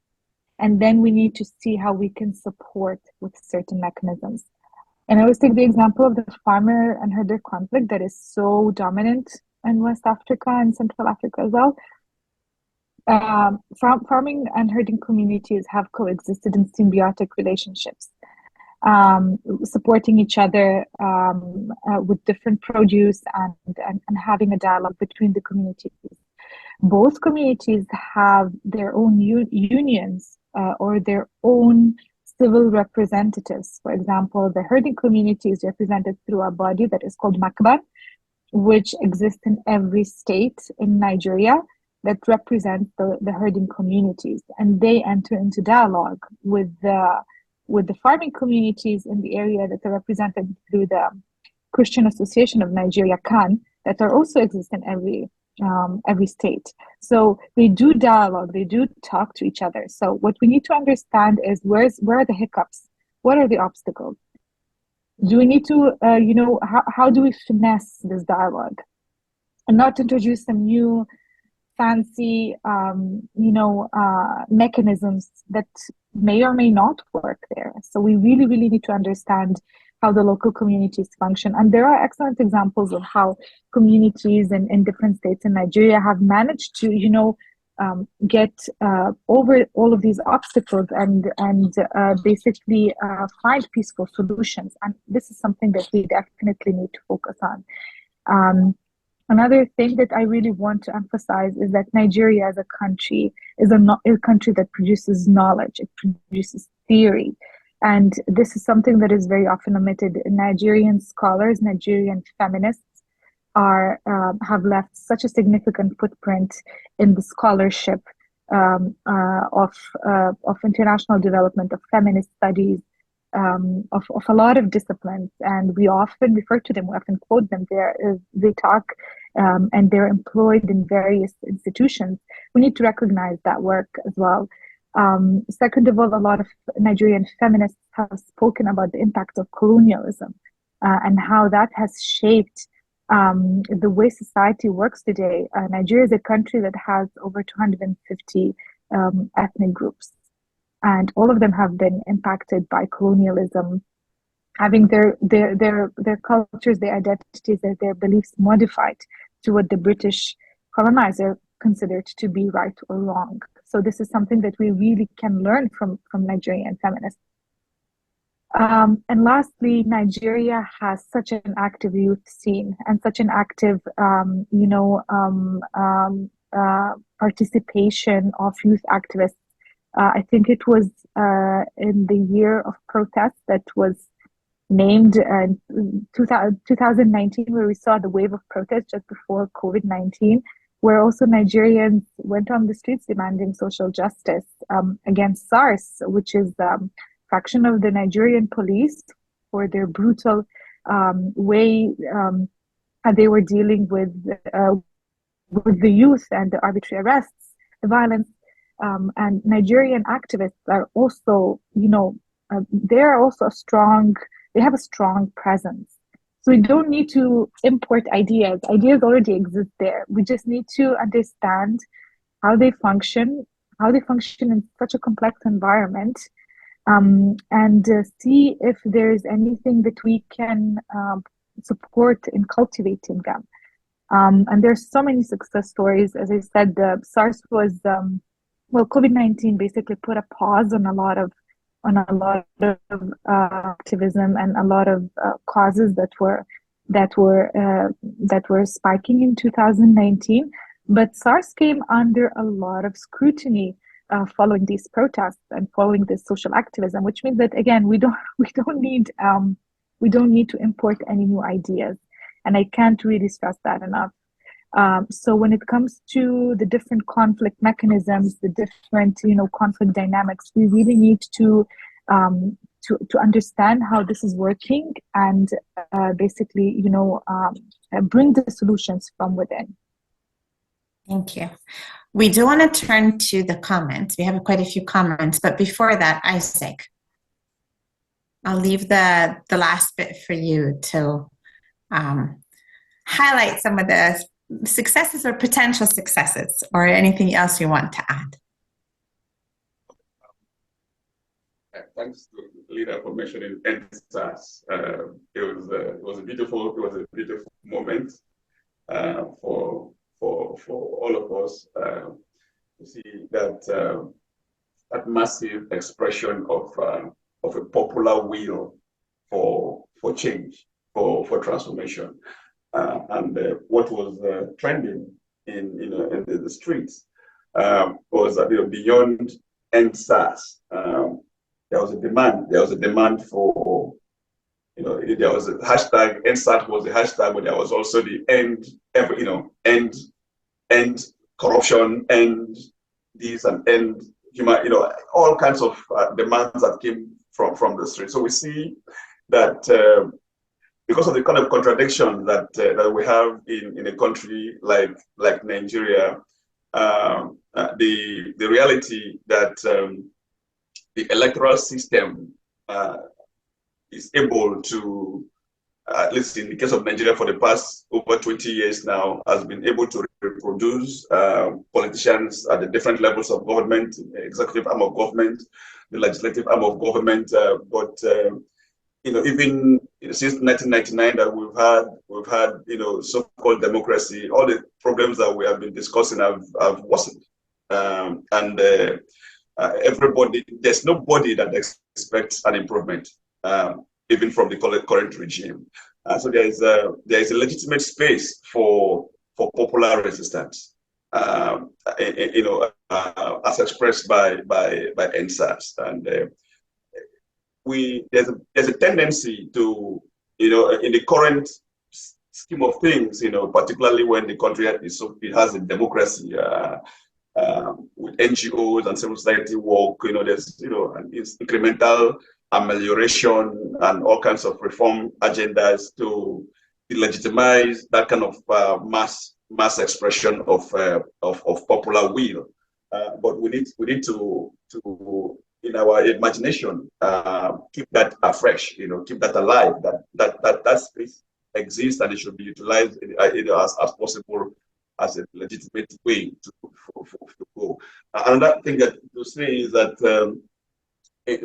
And then we need to see how we can support with certain mechanisms. And I always take the example of the farmer and herder conflict that is so dominant in West Africa and Central Africa as well. Farming and herding communities have coexisted in symbiotic relationships, supporting each other with different produce and having a dialogue between the communities. Both communities have their own unions or their own civil representatives. For example, the herding community is represented through a body that is called Makban, which exists in every state in Nigeria that represents the herding communities. And they enter into dialogue with the farming communities in the area that are represented through the Christian Association of Nigeria, CAN, that are also exist in every state. So they do dialogue, they do talk to each other. So what we need to understand is where are the hiccups? What are the obstacles? Do we need to, how do we finesse this dialogue and not introduce some new fancy, mechanisms that may or may not work there? So we really, really need to understand how the local communities function. And there are excellent examples of how communities in different states in Nigeria have managed to, get over all of these obstacles and basically find peaceful solutions. And this is something that we definitely need to focus on. Another thing that I really want to emphasize is that Nigeria as a country is a country that produces knowledge, it produces theory. And this is something that is very often omitted. Nigerian scholars, Nigerian feminists have left such a significant footprint in the scholarship of international development, of feminist studies, of a lot of disciplines, and we often refer to them, we often quote them. They talk and they're employed in various institutions. We need to recognize that work as well. Second of all, a lot of Nigerian feminists have spoken about the impact of colonialism and how that has shaped the way society works today. Nigeria is a country that has over 250 ethnic groups, and all of them have been impacted by colonialism, having their cultures, their identities, their beliefs modified to what the British colonizer considered to be right or wrong. So this is something that we really can learn from Nigerian feminists. And lastly, Nigeria has such an active youth scene and such an active, participation of youth activists. I think it was in the year of protest that was named 2019, where we saw the wave of protest just before COVID-19, where also Nigerians went on the streets demanding social justice against SARS, which is fraction of the Nigerian police, for their brutal way they were dealing with the youth and the arbitrary arrests, the violence. And Nigerian activists are also, they're also they have a strong presence. So we don't need to import ideas. Ideas already exist there. We just need to understand how they function in such a complex environment, and see if there's anything that we can support in cultivating them. And there's so many success stories. As I said, the SARS was, COVID-19 basically put a pause on a lot of activism and a lot of causes that were spiking in 2019. But SARS came under a lot of scrutiny following these protests and following this social activism, which means that, again, we don't need to import any new ideas, and I can't really stress that enough. So when it comes to the different conflict mechanisms, the different conflict dynamics, we really need to understand how this is working and basically bring the solutions from within. Thank you. We do want to turn to the comments. We have quite a few comments, but before that, Isaac, I'll leave the last bit for you to highlight some of the successes or potential successes, or anything else you want to add. Thanks to Lina for mentioning NSAS. It was a beautiful moment for all of us to see that massive expression of a popular will for change, for transformation. And what was trending in the streets was that beyond NSAS, there was a demand. There was a demand for, there was a hashtag. NSAS was the hashtag, but there was also the end corruption, end this and end human, all kinds of demands that came from the street. So we see that. Because of the kind of contradiction that we have in a country like Nigeria, the reality that the electoral system is able to, at least in the case of Nigeria for the past over 20 years now, has been able to reproduce politicians at the different levels of government, the executive arm of government, the legislative arm of government, but even since 1999 that we've had so-called democracy, all the problems that we have been discussing have worsened, and everybody, there's nobody that expects an improvement, even from the current regime. So there is a legitimate space for popular resistance, as expressed by NSAS, and there's a tendency to, in the current scheme of things, particularly when the country it has a democracy with NGOs and civil society work, there's, it's incremental amelioration and all kinds of reform agendas to legitimize that kind of mass expression of popular will. But we need to in our imagination keep that afresh, keep that alive. That space exists and it should be utilized as possible as a legitimate way to go. Another thing that to say is that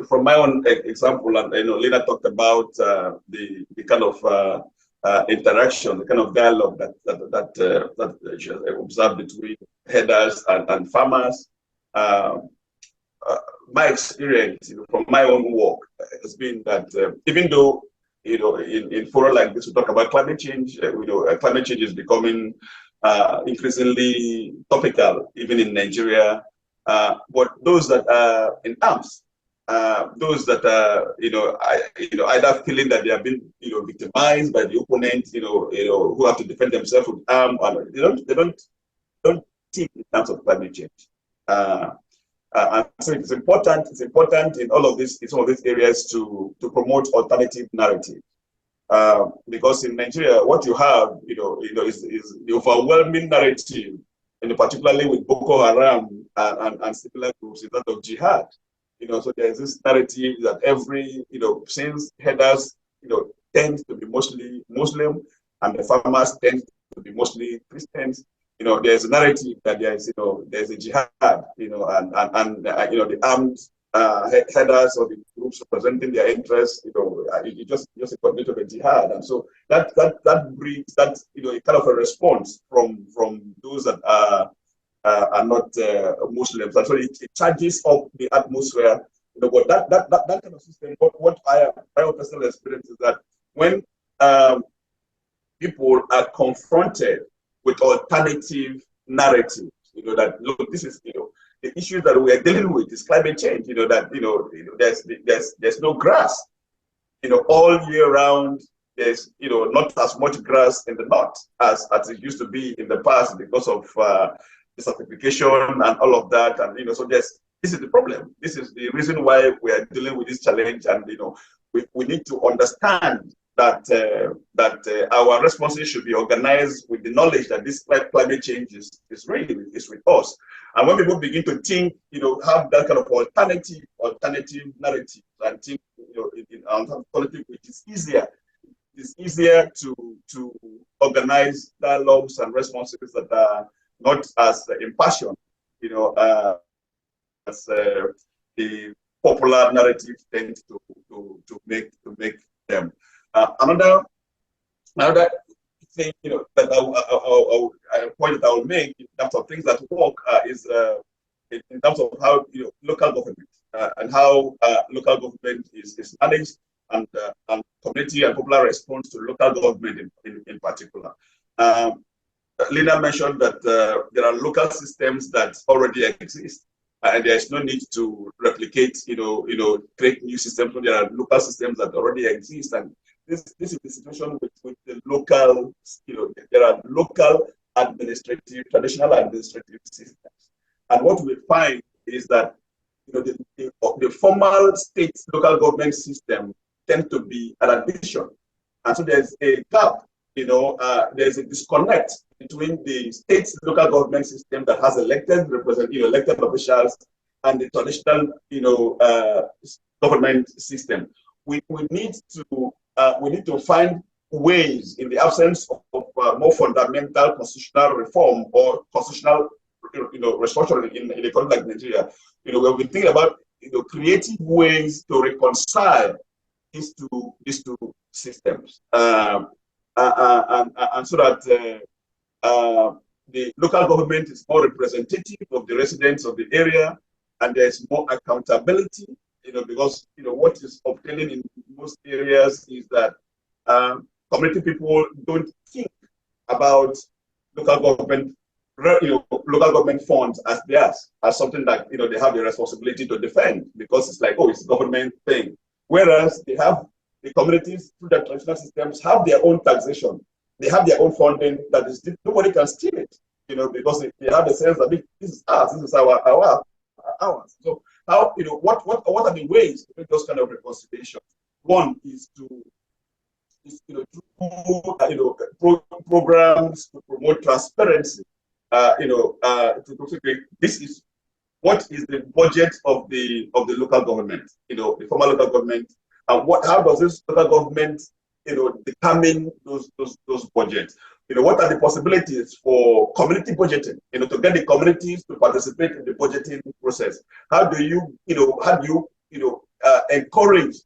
from my own example, and Lena talked about the kind of interaction, the kind of dialogue that she observed between herders and farmers. My experience, from my own work, has been that even though in fora like this we talk about climate change, climate change is becoming increasingly topical, even in Nigeria. But those that are in arms, those that are either feeling that they have been victimized by the opponent, who have to defend themselves with arms, and they don't think in terms of climate change. And so it's important in all of this, in some of these areas, to promote alternative narrative. Because in Nigeria, what you have, is the overwhelming narrative, and particularly with Boko Haram and similar groups, is that of jihad. So there's this narrative that since herders, tend to be mostly Muslim, and the farmers tend to be mostly Christians. There's a narrative that there's a jihad, and the armed headers or the groups representing their interests, it's just a commitment of a jihad, and so that breeds that a kind of a response from those that are not Muslims, and so it charges up the atmosphere. But that kind of system. What my own personal experience is that when people are confronted with alternative narratives, that look, this is the issue that we are dealing with is climate change. There's no grass. All year round. There's not as much grass in the north as it used to be in the past because of desertification and all of that. And so this is the problem. This is the reason why we are dealing with this challenge. And we need to understand that our responses should be organized with the knowledge that this climate change is real, is with us. And when people begin to think, have that kind of alternative narrative and think, in alternative, which is easier. It's easier to organize dialogues and responses that are not as impassioned, as the popular narrative tends to make them. Another thing, that I point that I will make in terms of things that work is in terms of how local government and how local government is managed, and community and popular response to local government in particular. Lina mentioned that there are local systems that already exist, and there is no need to replicate, create new systems. So there are local systems that already exist, and this is the situation with the local. There are local traditional administrative systems, and what we find is that the formal state local government system tend to be an addition, and so there's a gap. There's a disconnect between the state local government system that has elected officials and the traditional, government system. We need to find ways, in the absence of more fundamental constitutional reform or constitutional, restructuring in a country like Nigeria. We've been thinking about creative ways to reconcile these two systems, and so that the local government is more representative of the residents of the area, and there's more accountability. Because what is obtaining in most areas is that community people don't think about local government funds as theirs, as something that they have the responsibility to defend, because it's like, it's a government thing. Whereas the communities through their traditional systems have their own taxation, they have their own funding that is nobody can steal it, because they have the sense that this is ours, this is ours. So How, what are the ways to make those kind of reconciliations? One is to programs to promote transparency. This is what is the budget of the local government, the former local government, and how does this local government, determine those budgets? What are the possibilities for community budgeting? To get the communities to participate in the budgeting process. How do you encourage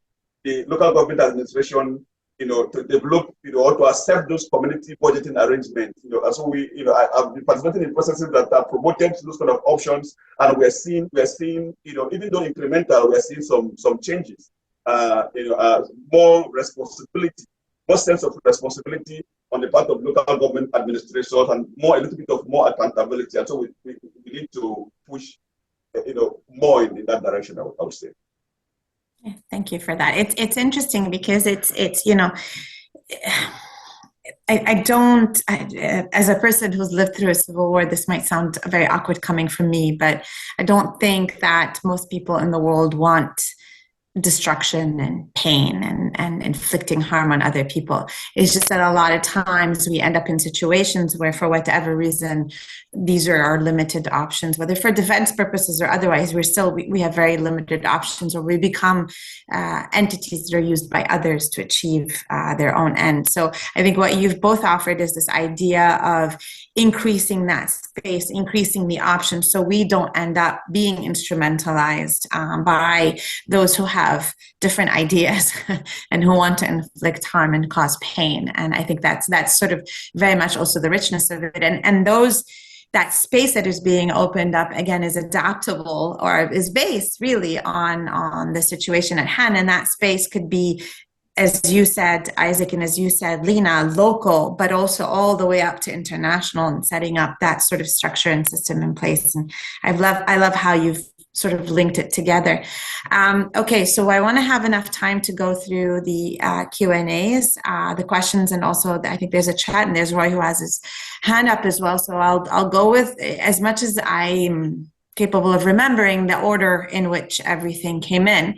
the local government administration, to develop, or to accept those community budgeting arrangements? And so I've been participating in processes that are promoted those kind of options, and we're seeing, even though incremental, we're seeing some changes. More responsibility, more sense of responsibility on the part of local government administrators, and a little bit of more accountability. And so we need to push, more in that direction, I would say. Thank you for that. It's interesting because it's as a person who's lived through a civil war, this might sound very awkward coming from me, but I don't think that most people in the world want destruction and pain and inflicting harm on other people. It's just that a lot of times we end up in situations where, for whatever reason, these are our limited options, whether for defense purposes or otherwise. We have very limited options, or we become entities that are used by others to achieve their own ends. So I think what you've both offered is this idea of increasing that space, increasing the options, so we don't end up being instrumentalized by those who have different ideas and who want to inflict harm and cause pain. And I think that's sort of very much also the richness of it. And that space that is being opened up, again, is adaptable, or is based really on the situation at hand. And that space could be, as you said, Isaac, and as you said, Lena, local, but also all the way up to international, and setting up that sort of structure and system in place. And I love how you've sort of linked it together. Okay, so I want to have enough time to go through the Q&As, the questions, and also I think there's a chat, and there's Roy who has his hand up as well. So I'll go with, as much as I'm capable of remembering, the order in which everything came in.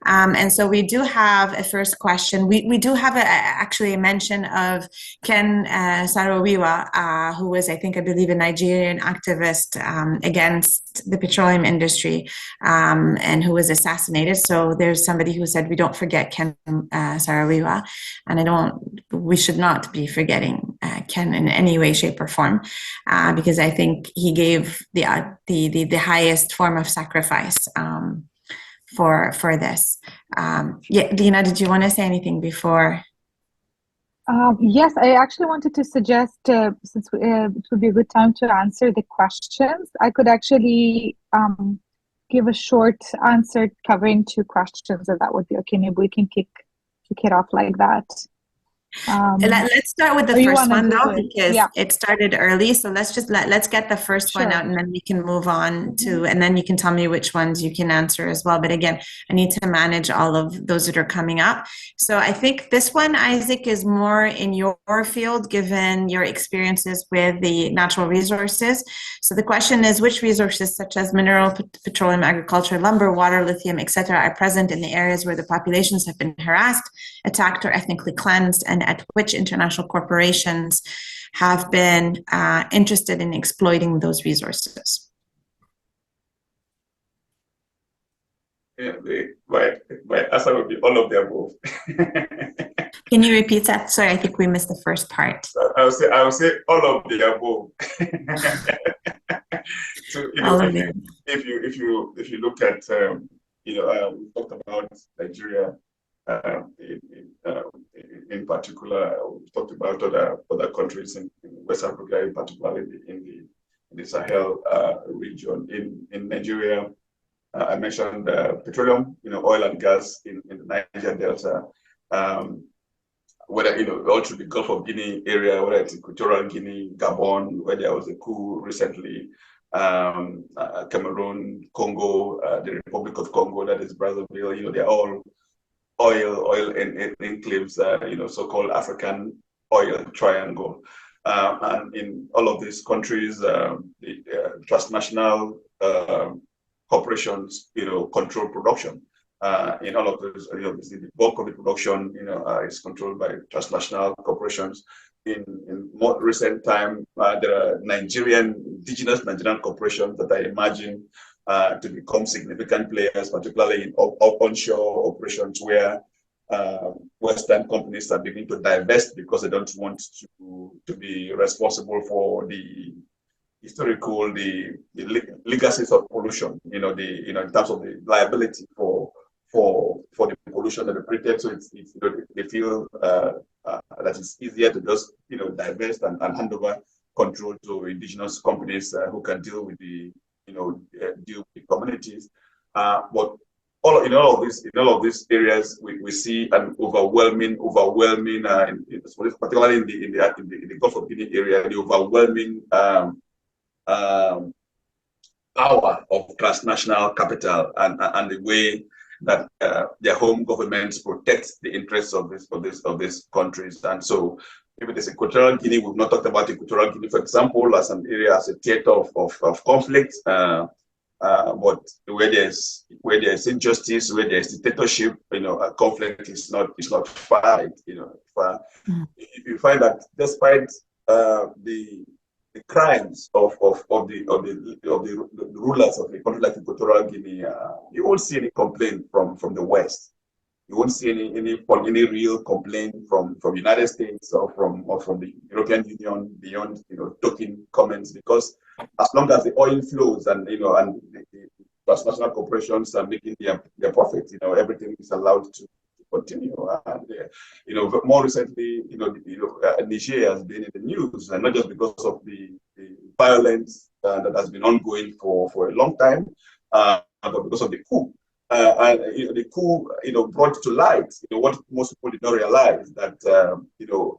And so we do have a first question. We do have actually a mention of Ken Saro-Wiwa, who was, I believe, a Nigerian activist against the petroleum industry, and who was assassinated. So there's somebody who said, we don't forget Ken Saro-Wiwa, and we should not be forgetting Ken in any way, shape, or form, because I think he gave the highest form of sacrifice for this. Dina, did you want to say anything before? Yes, I actually wanted to suggest, since it would be a good time to answer the questions, I could actually give a short answer covering 2 questions, if that would be okay. Maybe we can kick it off like that. Let's start with the first one though, because it started early. So let's get the first one out, and then we can move on to, and then you can tell me which ones you can answer as well. But again, I need to manage all of those that are coming up. So I think this one, Isaac, is more in your field, given your experiences with the natural resources. So the question is, which resources such as mineral, petroleum, agriculture, lumber, water, lithium, etc., are present in the areas where the populations have been harassed, attacked, or ethnically cleansed, and at which international corporations have been interested in exploiting those resources? My answer would be all of the above. Can you repeat that? Sorry, I think we missed the first part. I would say all of the above. So if you look at we talked about Nigeria. In particular, we talked about other countries in West Africa, in particular in the Sahel region. In Nigeria, I mentioned petroleum, oil and gas in the Niger Delta, whether all through the Gulf of Guinea area, whether it's Equatorial Guinea, Gabon, where there was a coup recently, Cameroon, Congo, the Republic of Congo, that is Brazzaville. They're all oil enclaves, so-called African oil triangle. And in all of these countries, the transnational corporations, control production. In all of those, the bulk of the production, is controlled by transnational corporations. In more recent time, there are indigenous Nigerian corporations that I imagine to become significant players, particularly in onshore operations where Western companies are beginning to divest because they don't want to be responsible for the historical, the legacies of pollution, in terms of the liability for the pollution that they created. So they feel that it's easier to just divest and hand over control to indigenous companies who can deal with the deal with communities. But in all of these areas, we see an overwhelming, particularly in the Gulf of Guinea area, the overwhelming power of transnational capital and the way that their home governments protect the interests of these countries. And so, if it is Equatorial Guinea, we've not talked about Equatorial Guinea, for example, as an area, as a theater of conflict. But where there's injustice, where there's dictatorship, a conflict is not far. If you find that despite the crimes of the rulers of a country like Equatorial Guinea, you won't see any complaint from the West. You won't see any real complaint from the United States or from the European Union beyond token comments, because as long as the oil flows and the transnational corporations are making their profit, everything is allowed to continue. And more recently, Niger has been in the news, and not just because of the violence that has been ongoing for a long time, but because of the coup. And the coup, brought to light, what most people did not realize, that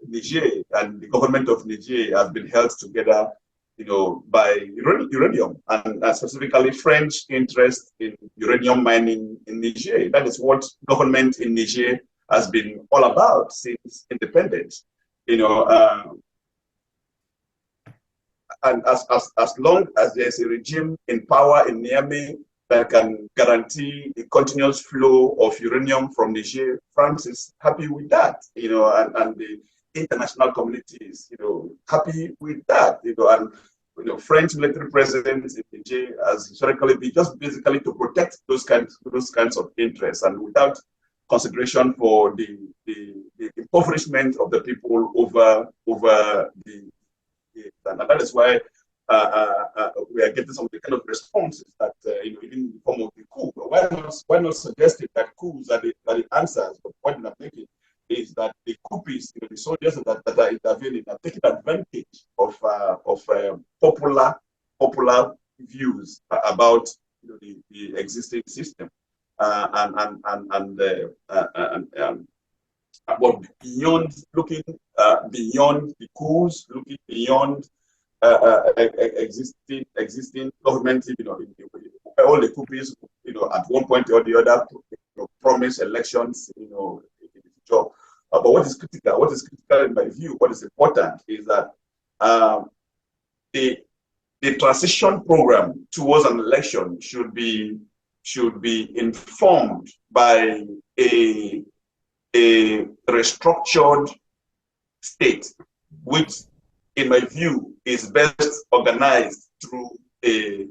Niger and the government of Niger has been held together, by uranium, and specifically French interest in uranium mining in Niger. That is what government in Niger has been all about since independence. And as long as there is a regime in power in Niamey that can guarantee the continuous flow of uranium from Niger, France is happy with that, and the international community is, happy with that, and French military presence in Niger has historically been just basically to protect those kinds of interests, and without consideration for the impoverishment of the people over the and that is why we are getting some of the kind of responses that even in the form of the coup. Why not suggesting that coups are the answers? But what I'm making is that the coupists, the soldiers that are intervening, are taking advantage of popular views about the existing system, but beyond looking beyond the coups, looking beyond existing government, all the coupists, at one point or the other, promise elections, in the future. But what is critical in my view, what is important is that the transition program towards an election should be informed by a restructured state, which, in my view, is best organized through a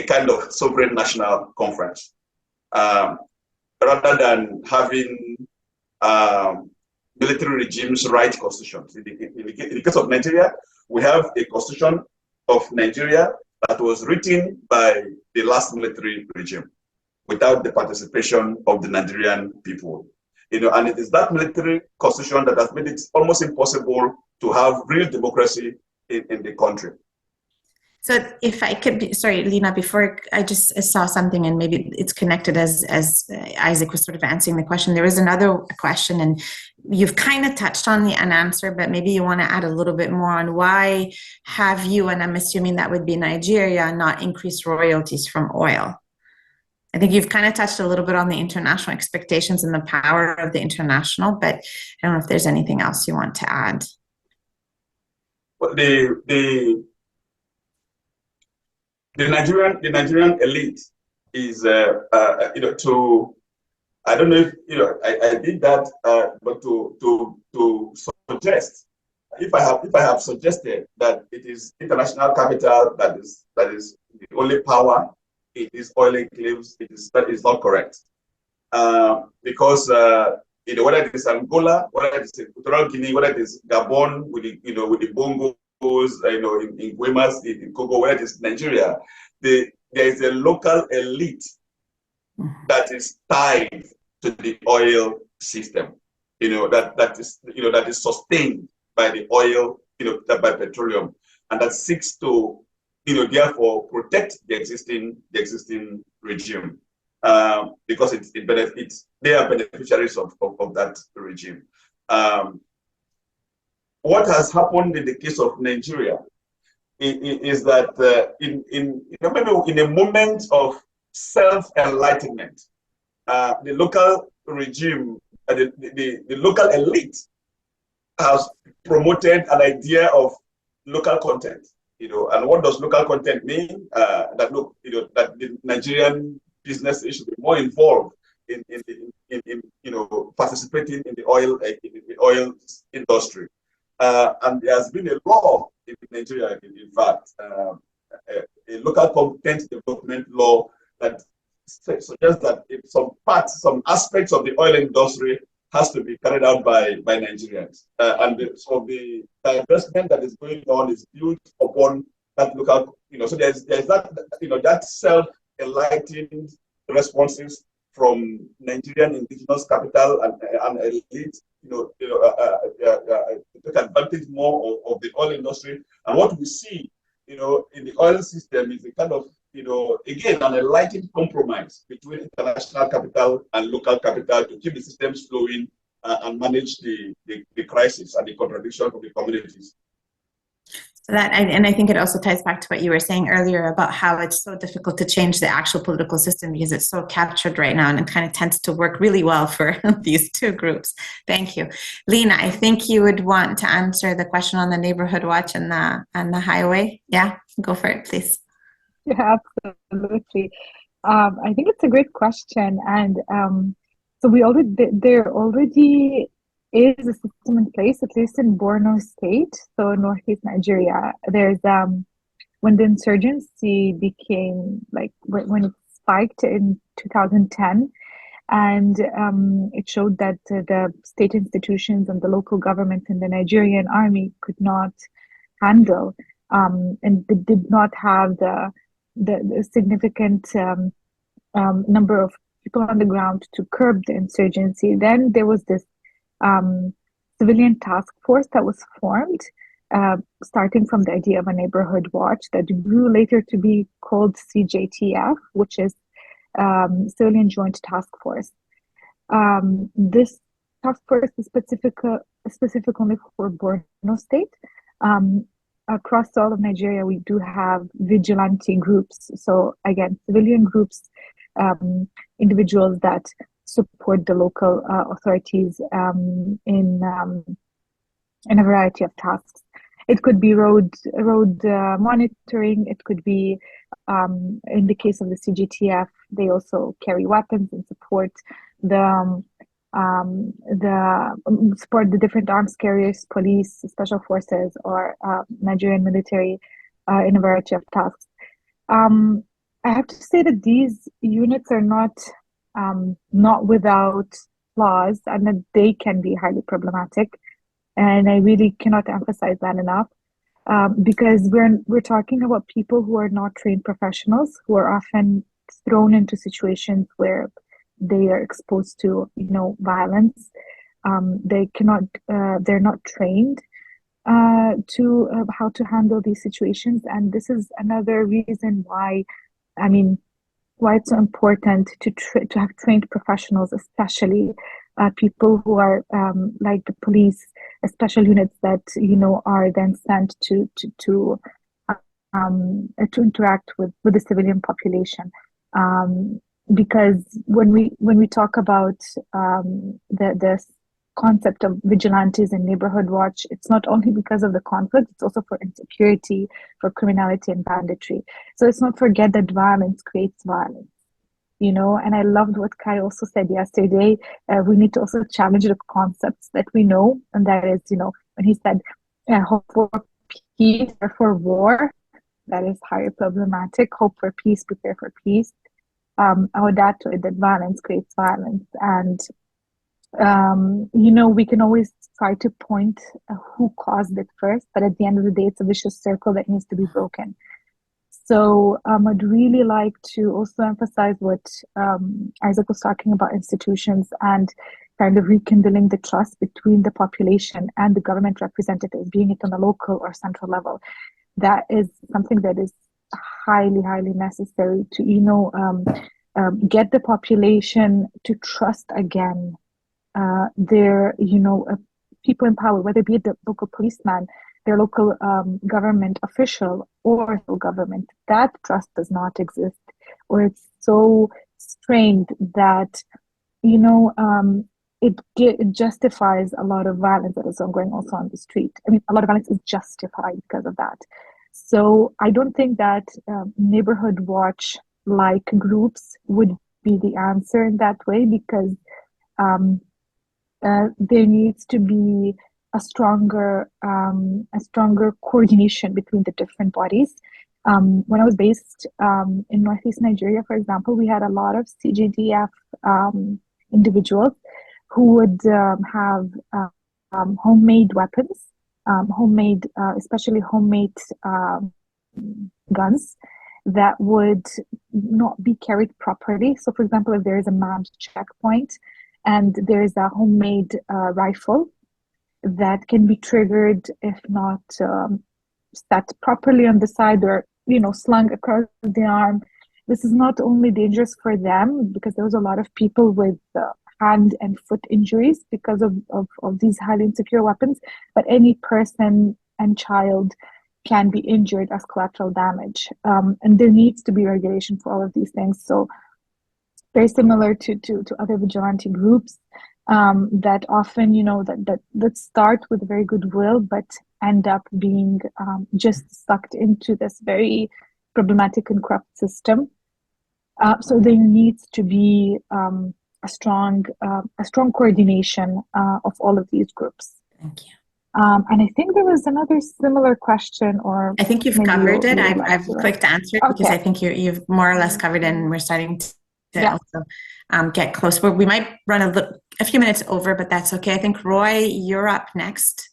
kind of sovereign national conference, rather than having military regimes write constitutions. In the case of Nigeria, we have a constitution of Nigeria that was written by the last military regime without the participation of the Nigerian people. And it is that military constitution that has made it almost impossible to have real democracy in the country. So if I could be, sorry, Lina, before I just saw something, and maybe it's connected as Isaac was sort of answering the question. There was another question, and you've kind of touched on an answer, but maybe you want to add a little bit more on why have you, and I'm assuming that would be Nigeria, not increased royalties from oil? I think you've kind of touched a little bit on the international expectations and the power of the international, but I don't know if there's anything else you want to add. Well, the Nigerian elite is to, I don't know if I did that, but to suggest, if I have suggested that it is international capital that is the only power in these oil enclaves, that is not correct, because whether it is Angola, whether it is Equatorial Guinea, whether it is Gabon with the Bongos, in Guemas, in Congo, whether it is Nigeria, there is a local elite that is tied to the oil system, that is sustained by the oil, by petroleum, and that seeks to, therefore protect the existing regime, because it benefits, they are beneficiaries of that regime. What has happened in the case of Nigeria is that maybe in a moment of self-enlightenment, the local regime, the local elite has promoted an idea of local content, and what does local content mean? That the Nigerian business should be more involved in participating in the oil industry. And there has been a law in Nigeria, in fact, a local content development law that suggests that if some aspects of the oil industry has to be carried out by Nigerians. And so the investment that is going on is built upon that local, so there's that, that self-enlightened responses from Nigerian indigenous capital and elite, take advantage more of the oil industry. And what we see, in the oil system is a kind of, again, an enlightened compromise between international capital and local capital to keep the systems flowing and manage the crisis and the contradiction of the communities. And I think it also ties back to what you were saying earlier about how it's so difficult to change the actual political system because it's so captured right now, and it kind of tends to work really well for these two groups. Thank you. Lena, I think you would want to answer the question on the neighborhood watch and the highway. Yeah, go for it, please. Yeah, absolutely. I think it's a great question. And so there already is a system in place, at least in Borno State, so northeast Nigeria. There's when the insurgency became when it spiked in 2010, and it showed that the state institutions and the local government and the Nigerian army could not handle, and they did not have the significant number of people on the ground to curb the insurgency. Then there was this civilian task force that was formed, starting from the idea of a neighborhood watch that grew later to be called CJTF, which is Civilian Joint Task Force. This task force is specific only for Borno State. Across all of Nigeria, we do have vigilante groups. So again, civilian groups, individuals that support the local authorities in a variety of tasks. It could be road monitoring. It could be, in the case of the CGTF, they also carry weapons and support the different arms carriers, police, special forces, or Nigerian military in a variety of tasks. I have to say that these units are not without flaws, and that they can be highly problematic. And I really cannot emphasize that enough, because we're talking about people who are not trained professionals, who are often thrown into situations where they are exposed to, violence. They're not trained to how to handle these situations, and this is another reason why it's so important to have trained professionals, especially people who are like the police, special units that are then sent to interact with the civilian population. Because when we talk about the concept of vigilantes and neighborhood watch, it's not only because of the conflict, it's also for insecurity, for criminality and banditry. So let's not forget that violence creates violence. You know, and I loved what Kai also said yesterday. We need to also challenge the concepts that we know, and that is, you know, when he said, hope for peace or for war, that is highly problematic. Hope for peace, prepare for peace. That violence creates violence. And, you know, we can always try to point who caused it first, but at the end of the day, it's a vicious circle that needs to be broken. So I'd really like to also emphasize what Isaac was talking about, institutions and kind of rekindling the trust between the population and the government representatives, being it on a local or central level. That is something that is highly, highly necessary to, you know, get the population to trust again their, you know, people in power, whether it be the local policeman, their local government official or local government. That trust does not exist, or it's so strained that, you know, it justifies a lot of violence that is ongoing also on the street. I mean, a lot of violence is justified because of that. So I don't think that neighborhood watch like groups would be the answer in that way, because there needs to be a stronger coordination between the different bodies. When I was based in Northeast Nigeria, for example, we had a lot of CJDF individuals who would have homemade weapons, especially homemade guns that would not be carried properly. So, for example, if there is a manned checkpoint and there is a homemade rifle that can be triggered if not set properly on the side, or, you know, slung across the arm. This is not only dangerous for them, because there was a lot of people with hand and foot injuries because of these highly insecure weapons, but any person and child can be injured as collateral damage. And there needs to be regulation for all of these things. So very similar to other vigilante groups that often, you know, that start with very good will, but end up being just sucked into this very problematic and corrupt system. So there needs to be a strong coordination of all of these groups. Thank you. And I think there was another similar question, or I think you've covered it. I've clicked answer because I think you've more or less covered it, and we're starting to also get close. But we might run a few minutes over, but that's okay. I think, Roy, you're up next.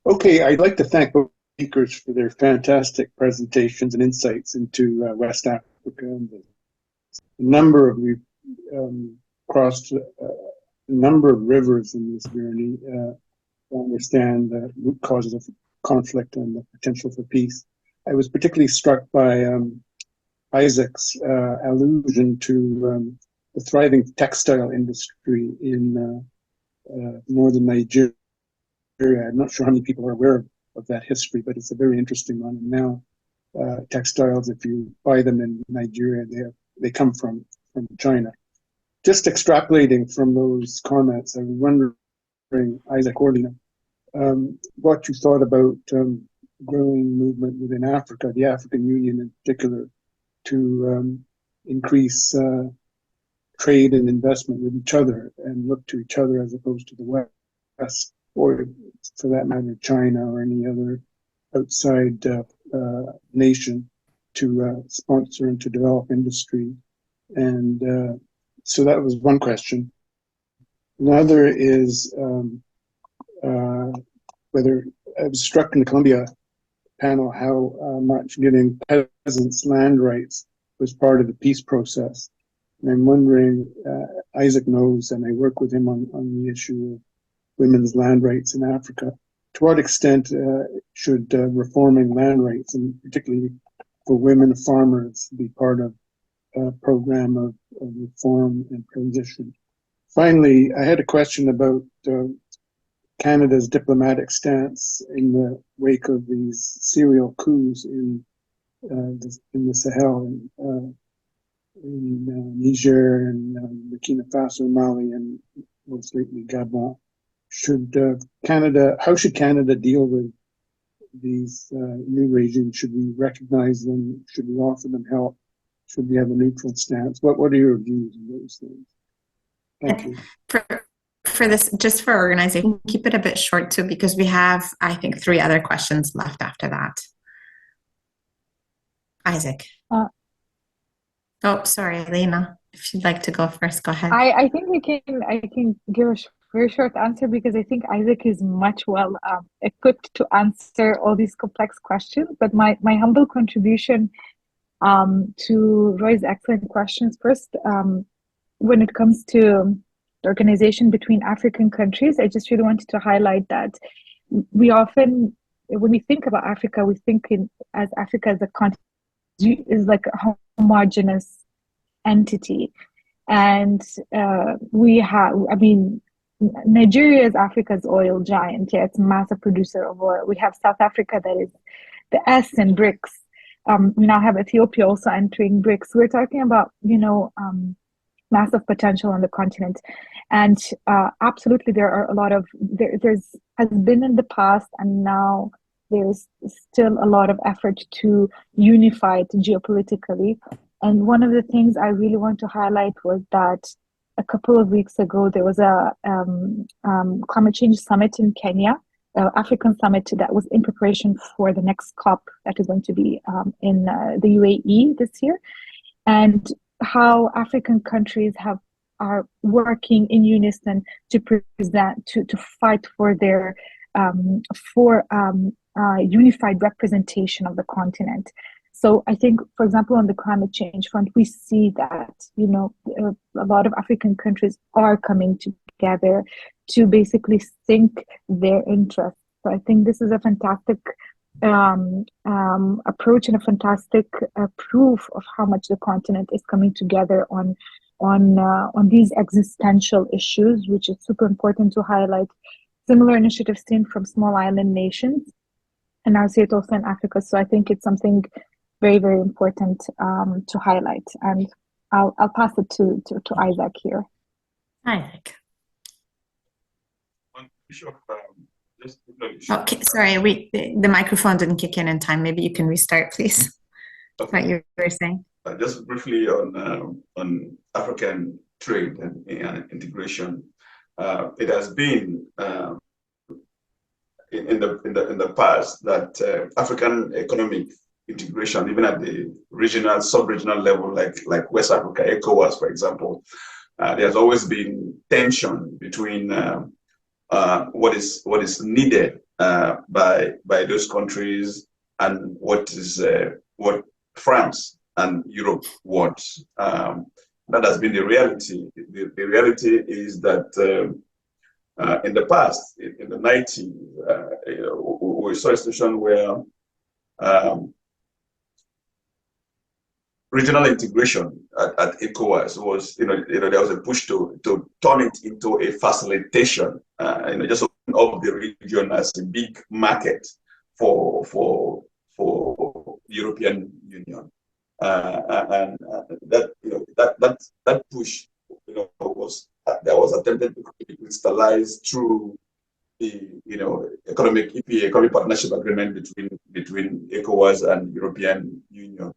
Okay, I'd like to thank both speakers for their fantastic presentations and insights into West Africa. And the number of we've crossed a number of rivers in this journey to understand the root causes of conflict and the potential for peace. I was particularly struck by Isaac's allusion to the thriving textile industry in northern Nigeria. I'm not sure how many people are aware of that history, but it's a very interesting one. And now textiles, if you buy them in Nigeria, they come from China. Just extrapolating from those comments, I was wondering, Isaac or Lena, what you thought about growing movement within Africa, the African Union in particular, to increase trade and investment with each other and look to each other as opposed to the West, or for that matter, China or any other outside nation to sponsor and to develop industry. And so that was one question. Another is whether I was struck in the Columbia panel how much giving peasants land rights was part of the peace process. And I'm wondering, Isaac knows, and I work with him on the issue of women's land rights in Africa. To what extent should reforming land rights, and particularly for women farmers, be part of a program of reform and transition? Finally, I had a question about Canada's diplomatic stance in the wake of these serial coups in the Sahel. in Niger and Burkina Faso, Mali, and most lately Gabon. How should Canada deal with these new regimes? Should we recognize them? Should we offer them help? Should we have a neutral stance? What are your views on those things? Thank you. For this, just for organizing, keep it a bit short too, because we have, I think, 3 other questions left after that. Isaac. Oh, sorry, Lena. If you'd like to go first, go ahead. I think I can give a very short answer because I think Isaac is much well equipped to answer all these complex questions. But my humble contribution to Roy's excellent questions first, when it comes to the organization between African countries, I just really wanted to highlight that we often, when we think about Africa, we think as Africa as a continent is like a homogeneous entity. And Nigeria is Africa's oil giant. Yeah, it's a massive producer of oil. We have South Africa that is the S in BRICS. We now have Ethiopia also entering BRICS. We're talking about, massive potential on the continent. And absolutely, there are a lot of, there's has been in the past, and now there's still a lot of effort to unify it geopolitically. And one of the things I really want to highlight was that a couple of weeks ago, there was a climate change summit in Kenya, African summit that was in preparation for the next COP that is going to be in the UAE this year. And how African countries are working in unison to fight for their unified representation of the continent. So I think, for example, on the climate change front, we see that a lot of African countries are coming together to basically sync their interests. So I think this is a fantastic approach and a fantastic proof of how much the continent is coming together on these existential issues, which is super important to highlight. Similar initiatives seen from small island nations, and I see it also in Africa. So I think it's something very, very important to highlight. And I'll pass it to Isaac here. Isaac. Okay, sorry, the microphone didn't kick in time. Maybe you can restart, please. Okay. What you were saying. Just briefly on African trade and integration. It has been in the past that African economic integration, even at the regional, sub-regional level, like West Africa, ECOWAS, for example, there's always been tension between what is needed by those countries and what France and Europe wants. That has been the reality. The reality is that in the past, in the 90s, we saw a situation where regional integration at ECOWAS was, there was a push to turn it into a facilitation, just open up the region as a big market for the European Union, and that push, was attempted to be crystallized through the economic partnership agreement between ECOWAS and European Union.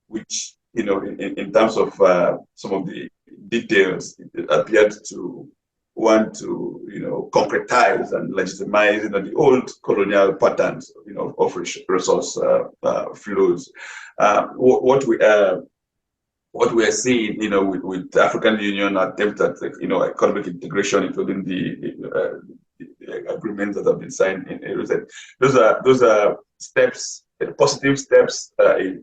Which, in terms of some of the details, it appeared to want to, concretize and legitimize, the old colonial patterns, of resource flows. What we are seeing, with the African Union attempt at, economic integration, including the agreements that have been signed in recent, those are steps. Positive steps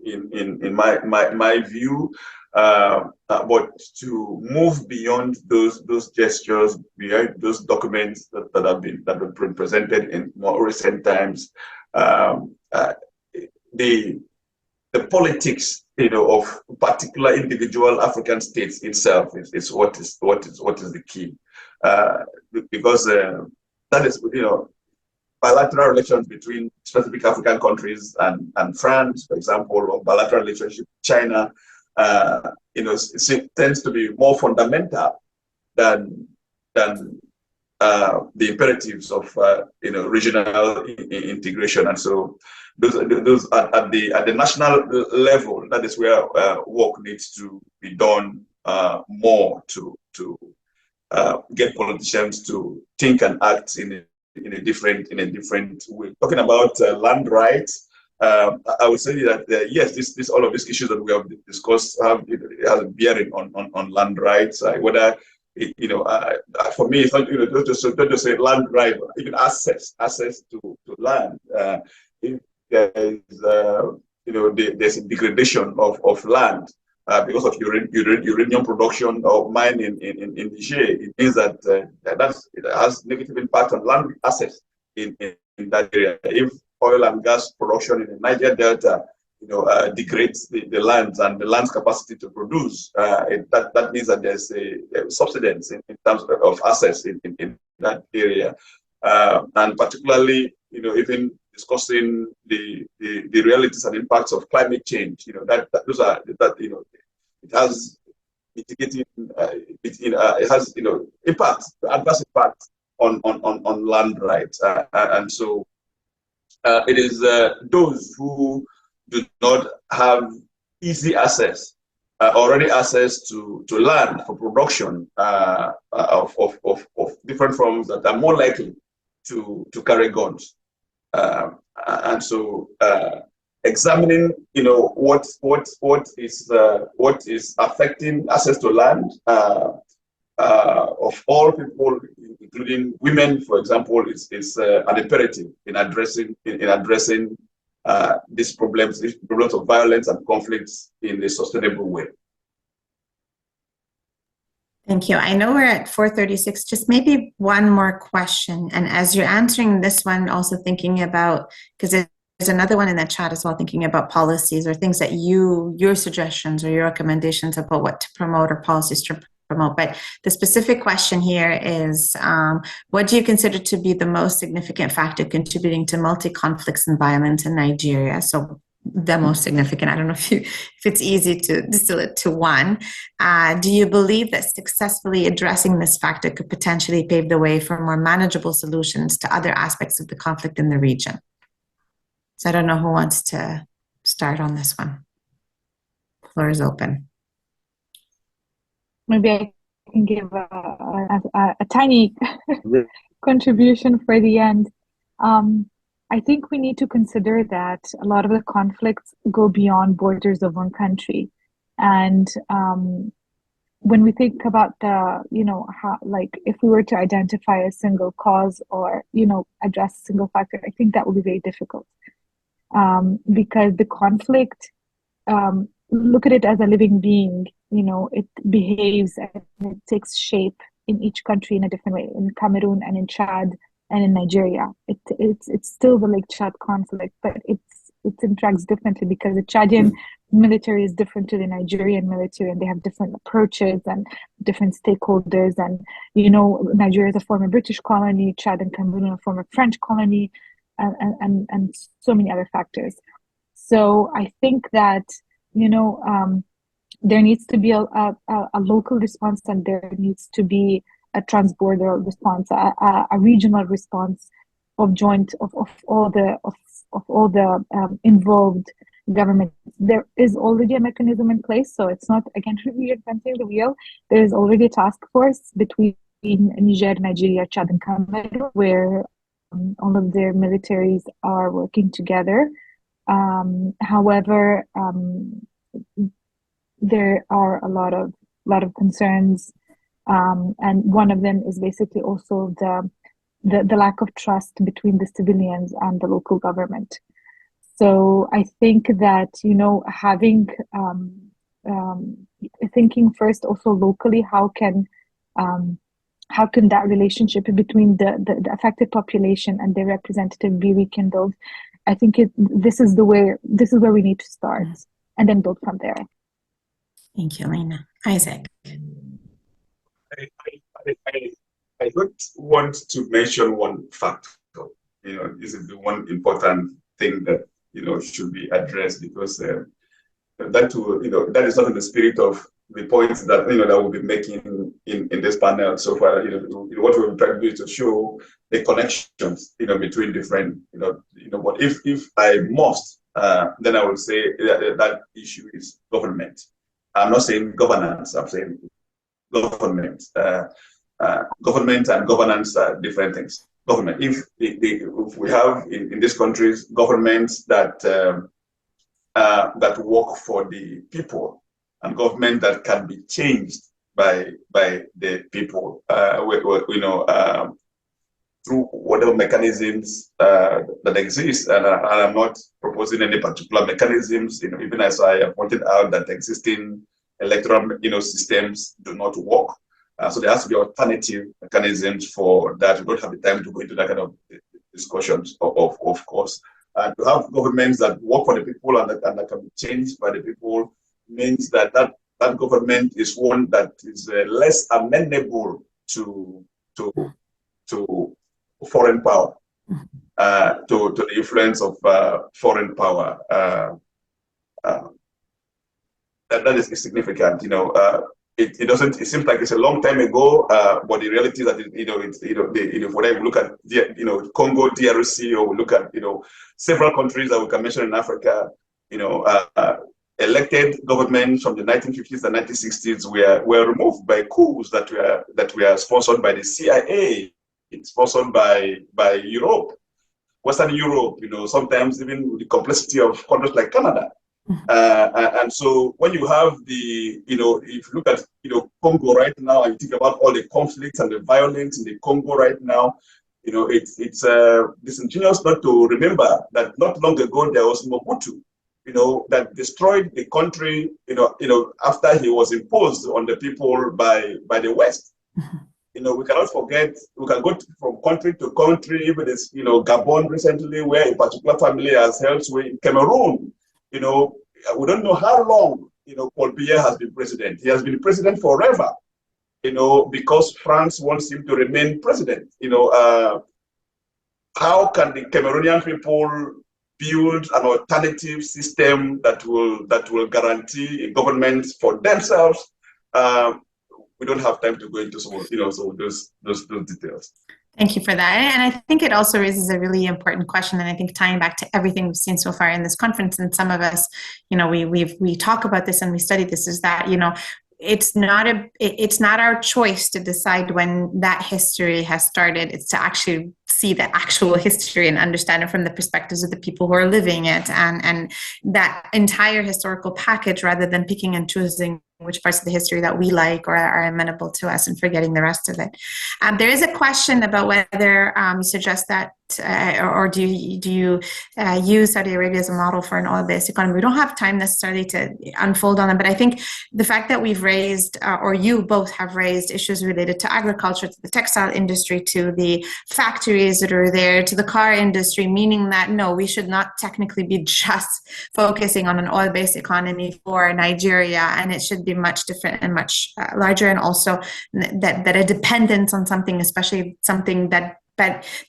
in my view, but to move beyond those gestures, beyond those documents that have been presented in more recent times, the politics, of particular individual African states itself is what is the key, because that is, bilateral relations between specific African countries and France, for example, or bilateral relationship with China, tends to be more fundamental than the imperatives of regional integration. And so those at the national level, that is where work needs to be done more to get politicians to think and act in a different way. Talking about land rights, I would say that yes, all of these issues that we have discussed it has a bearing on land rights. Whether for me, it's not just say land right, but even access to land. If there is there's a degradation of land because of uranium production or mining in Niger, it means that it has negative impact on land access in that area. If oil and gas production in the Niger Delta degrades the lands and the land's capacity to produce, that means that there's a subsidence in terms of access in that area, and particularly even discussing the realities and impacts of climate change. It has mitigating it has adverse impact on land rights, and so it is those who do not have easy access, already access to land for production of different forms that are more likely to carry guns, and so examining what is affecting access to land of all people, including women, for example, is an imperative in addressing these problems of violence and conflicts in a sustainable way. Thank you. I know we're at 4:36, just maybe one more question. And as you're answering this one, also thinking about, because there's another one in the chat as well, thinking about policies or things that your suggestions or your recommendations about what to promote or policies to promote. But the specific question here is, what do you consider to be the most significant factor contributing to multi-conflicts and violence in Nigeria? So the most significant, I don't know if it's easy to distill it to one. Do you believe that successfully addressing this factor could potentially pave the way for more manageable solutions to other aspects of the conflict in the region? So I don't know who wants to start on this one. The floor is open. Maybe I can give a tiny contribution for the end. I think we need to consider that a lot of the conflicts go beyond borders of one country. And when we think about how, if we were to identify a single cause or, address a single factor, I think that would be very difficult. Because the conflict, look at it as a living being, it behaves and it takes shape in each country in a different way. In Cameroon and in Chad and in Nigeria, it's still the Lake Chad conflict, but it interacts differently because the Chadian military is different to the Nigerian military, and they have different approaches and different stakeholders. And Nigeria is a former British colony, Chad and Cameroon are a former French colony, and so many other factors. So I think that there needs to be a local response, and there needs to be a transborder response, a regional response of all the involved governments. There is already a mechanism in place, so it's not again reinventing the wheel. There is already a task force between Niger, Nigeria, Chad, and Cameroon, where all of their militaries are working together. However, there are a lot of concerns, and one of them is basically also the lack of trust between the civilians and the local government. So I think that having thinking first also locally, how can that relationship between the affected population and their representative be rekindled? I think this is where we need to start, and then build from there. Thank you, Lena. Isaac. I don't want to mention one factor. This is the one important thing that should be addressed, because that is not in the spirit of the points that that we'll be making in this panel so far. What we're trying to do is to show the connections between different But if I must, then I will say that issue is government. I'm not saying governance. I'm saying government. Government and governance are different things. Government. If we have in these countries governments that work for the people, and government that can be changed by the people, through whatever mechanisms that exist. And I'm not proposing any particular mechanisms. Even as I pointed out that existing electoral systems do not work. So there has to be alternative mechanisms for that. We don't have the time to go into that kind of discussions, of course. And to have governments that work for the people and that can be changed by the people means that government is one that is less amenable to foreign power, to the influence of foreign power. That is significant. It doesn't. It seems like it's a long time ago, but the reality is that whether we look at Congo, DRC, or we look at several countries that we can mention in Africa, elected governments from the 1950s and 1960s were removed by coups that were sponsored by the CIA, sponsored by Europe, Western Europe. Sometimes even with the complexity of countries like Canada. And so when you have if you look at Congo right now, and you think about all the conflicts and the violence in the Congo right now, it's disingenuous not to remember that not long ago there was Mobutu, that destroyed the country, after he was imposed on the people by the West. We cannot forget. We can go from country to country. Even this, Gabon recently, where a particular family has held sway. In Cameroon, we don't know how long, Paul Biya has been president. He has been president forever, because France wants him to remain president. How can the Cameroonian people build an alternative system that will guarantee a government for themselves? We don't have time to go into some of those details. Thank you for that. And I think it also raises a really important question. And I think tying back to everything we've seen so far in this conference, and some of us, we talk about this and we study this, is that, it's not our choice to decide when that history has started. It's to actually see the actual history and understand it from the perspectives of the people who are living it, and that entire historical package, rather than picking and choosing which parts of the history that we like or are amenable to us and forgetting the rest of it. There is a question about whether you suggest that, or do you use Saudi Arabia as a model for an oil-based economy? We don't have time necessarily to unfold on them, but I think the fact that we've raised, or you both have raised, issues related to agriculture, to the textile industry, to the factories that are there, to the car industry, meaning that no, we should not technically be just focusing on an oil-based economy for Nigeria, and it should be much different and much larger, and also that a dependence on something, especially something that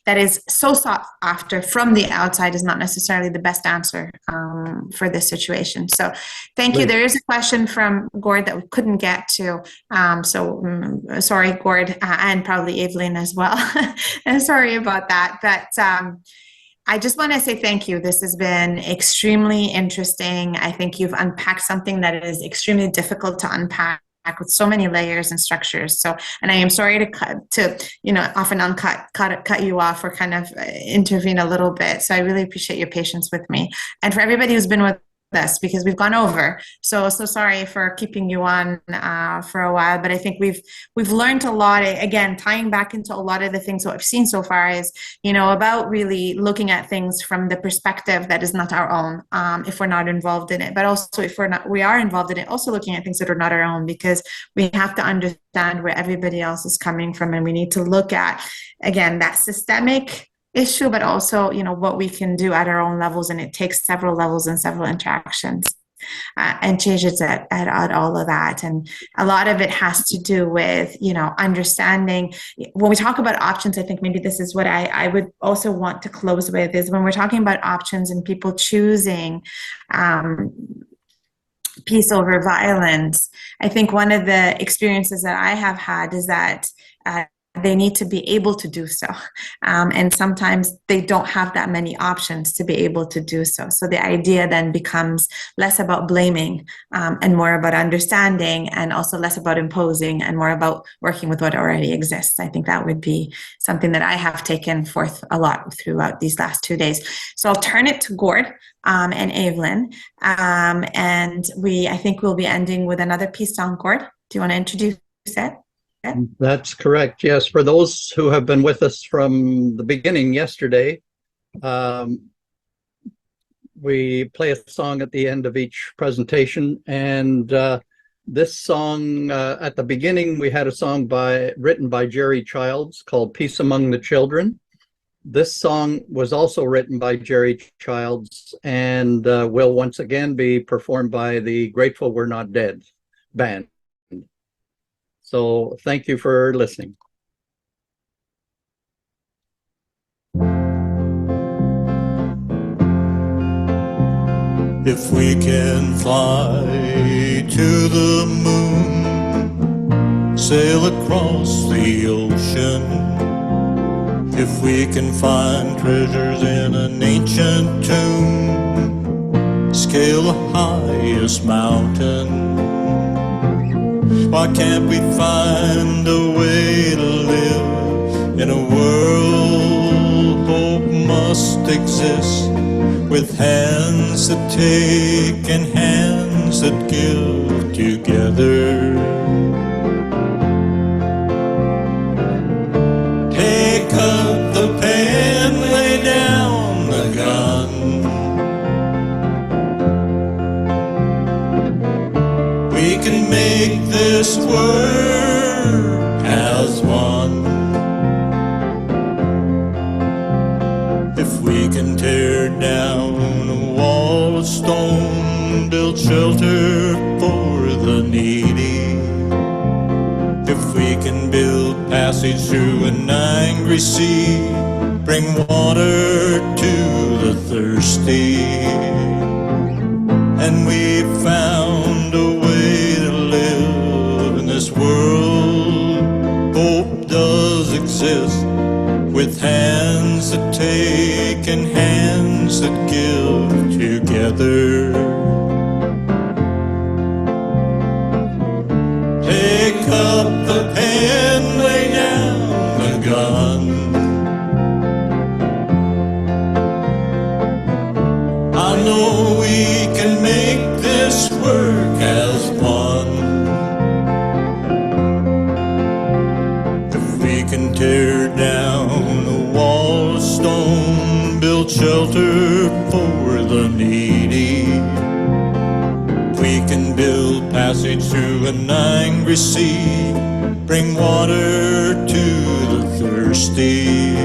is so sought after from the outside, is not necessarily the best answer for this situation. So thank you. There is a question from Gord that we couldn't get to. Sorry, Gord, and probably Evelyn as well. And sorry about that. But I just want to say thank you. This has been extremely interesting. I think you've unpacked something that is extremely difficult to unpack, with so many layers and structures. So, and I am sorry to often cut you off or kind of intervene a little bit. So I really appreciate your patience with me, and for everybody who's been with us, because we've gone over. So sorry for keeping you on for a while, but I think we've learned a lot. Again, tying back into a lot of the things that I've seen so far is, about really looking at things from the perspective that is not our own, if we're not involved in it, but also if we are involved in it, also looking at things that are not our own, because we have to understand where everybody else is coming from, and we need to look at, again, that systemic issue, but also, what we can do at our own levels, and it takes several levels and several interactions and changes at all of that. And a lot of it has to do with, understanding. When we talk about options, I think maybe this is what I would also want to close with, is when we're talking about options and people choosing, peace over violence, I think one of the experiences that I have had is that they need to be able to do so. And sometimes they don't have that many options to be able to do so. So the idea then becomes less about blaming and more about understanding, and also less about imposing and more about working with what already exists. I think that would be something that I have taken forth a lot throughout these last 2 days. So I'll turn it to Gord and Evelyn. And I think we'll be ending with another piece on Gord. Do you want to introduce it? That's correct. Yes, for those who have been with us from the beginning yesterday, we play a song at the end of each presentation, and this song at the beginning, we had a song written by Jerry Childs called Peace Among the Children. This song was also written by Jerry Childs and will once again be performed by the Grateful We're Not Dead band. So thank you for listening. If we can fly to the moon, sail across the ocean, if we can find treasures in an ancient tomb, scale the highest mountain, why can't we find a way to live in a world hope must exist, with hands that take and hands that give together? Take up the pen, lay down the gun. We can make this work as one. If we can tear down a wall of stone, build shelter for the needy, if we can build passage through an angry sea, bring water to the thirsty, and we found a way to live in this world. Hope does exist, with hands that take and hands that give together. Take up the pen, lay down the gun. I know we can make this work as one. If we can tear down a wall of stone, build shelter for the needy, we can build passage through an angry sea, bring water to the thirsty,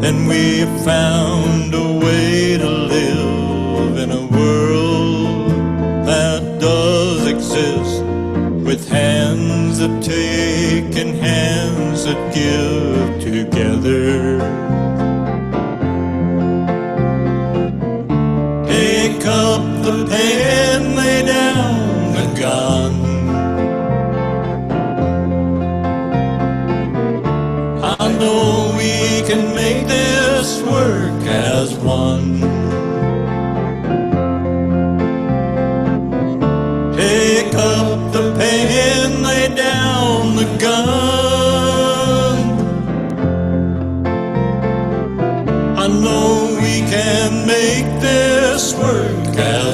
and we have found a way to live in a world that does exist, with hands that take and hands that give together. Take up the pen, lay down the gun. I know we can make this work as one. Take up the pen, lay down the gun. I know we can make this work as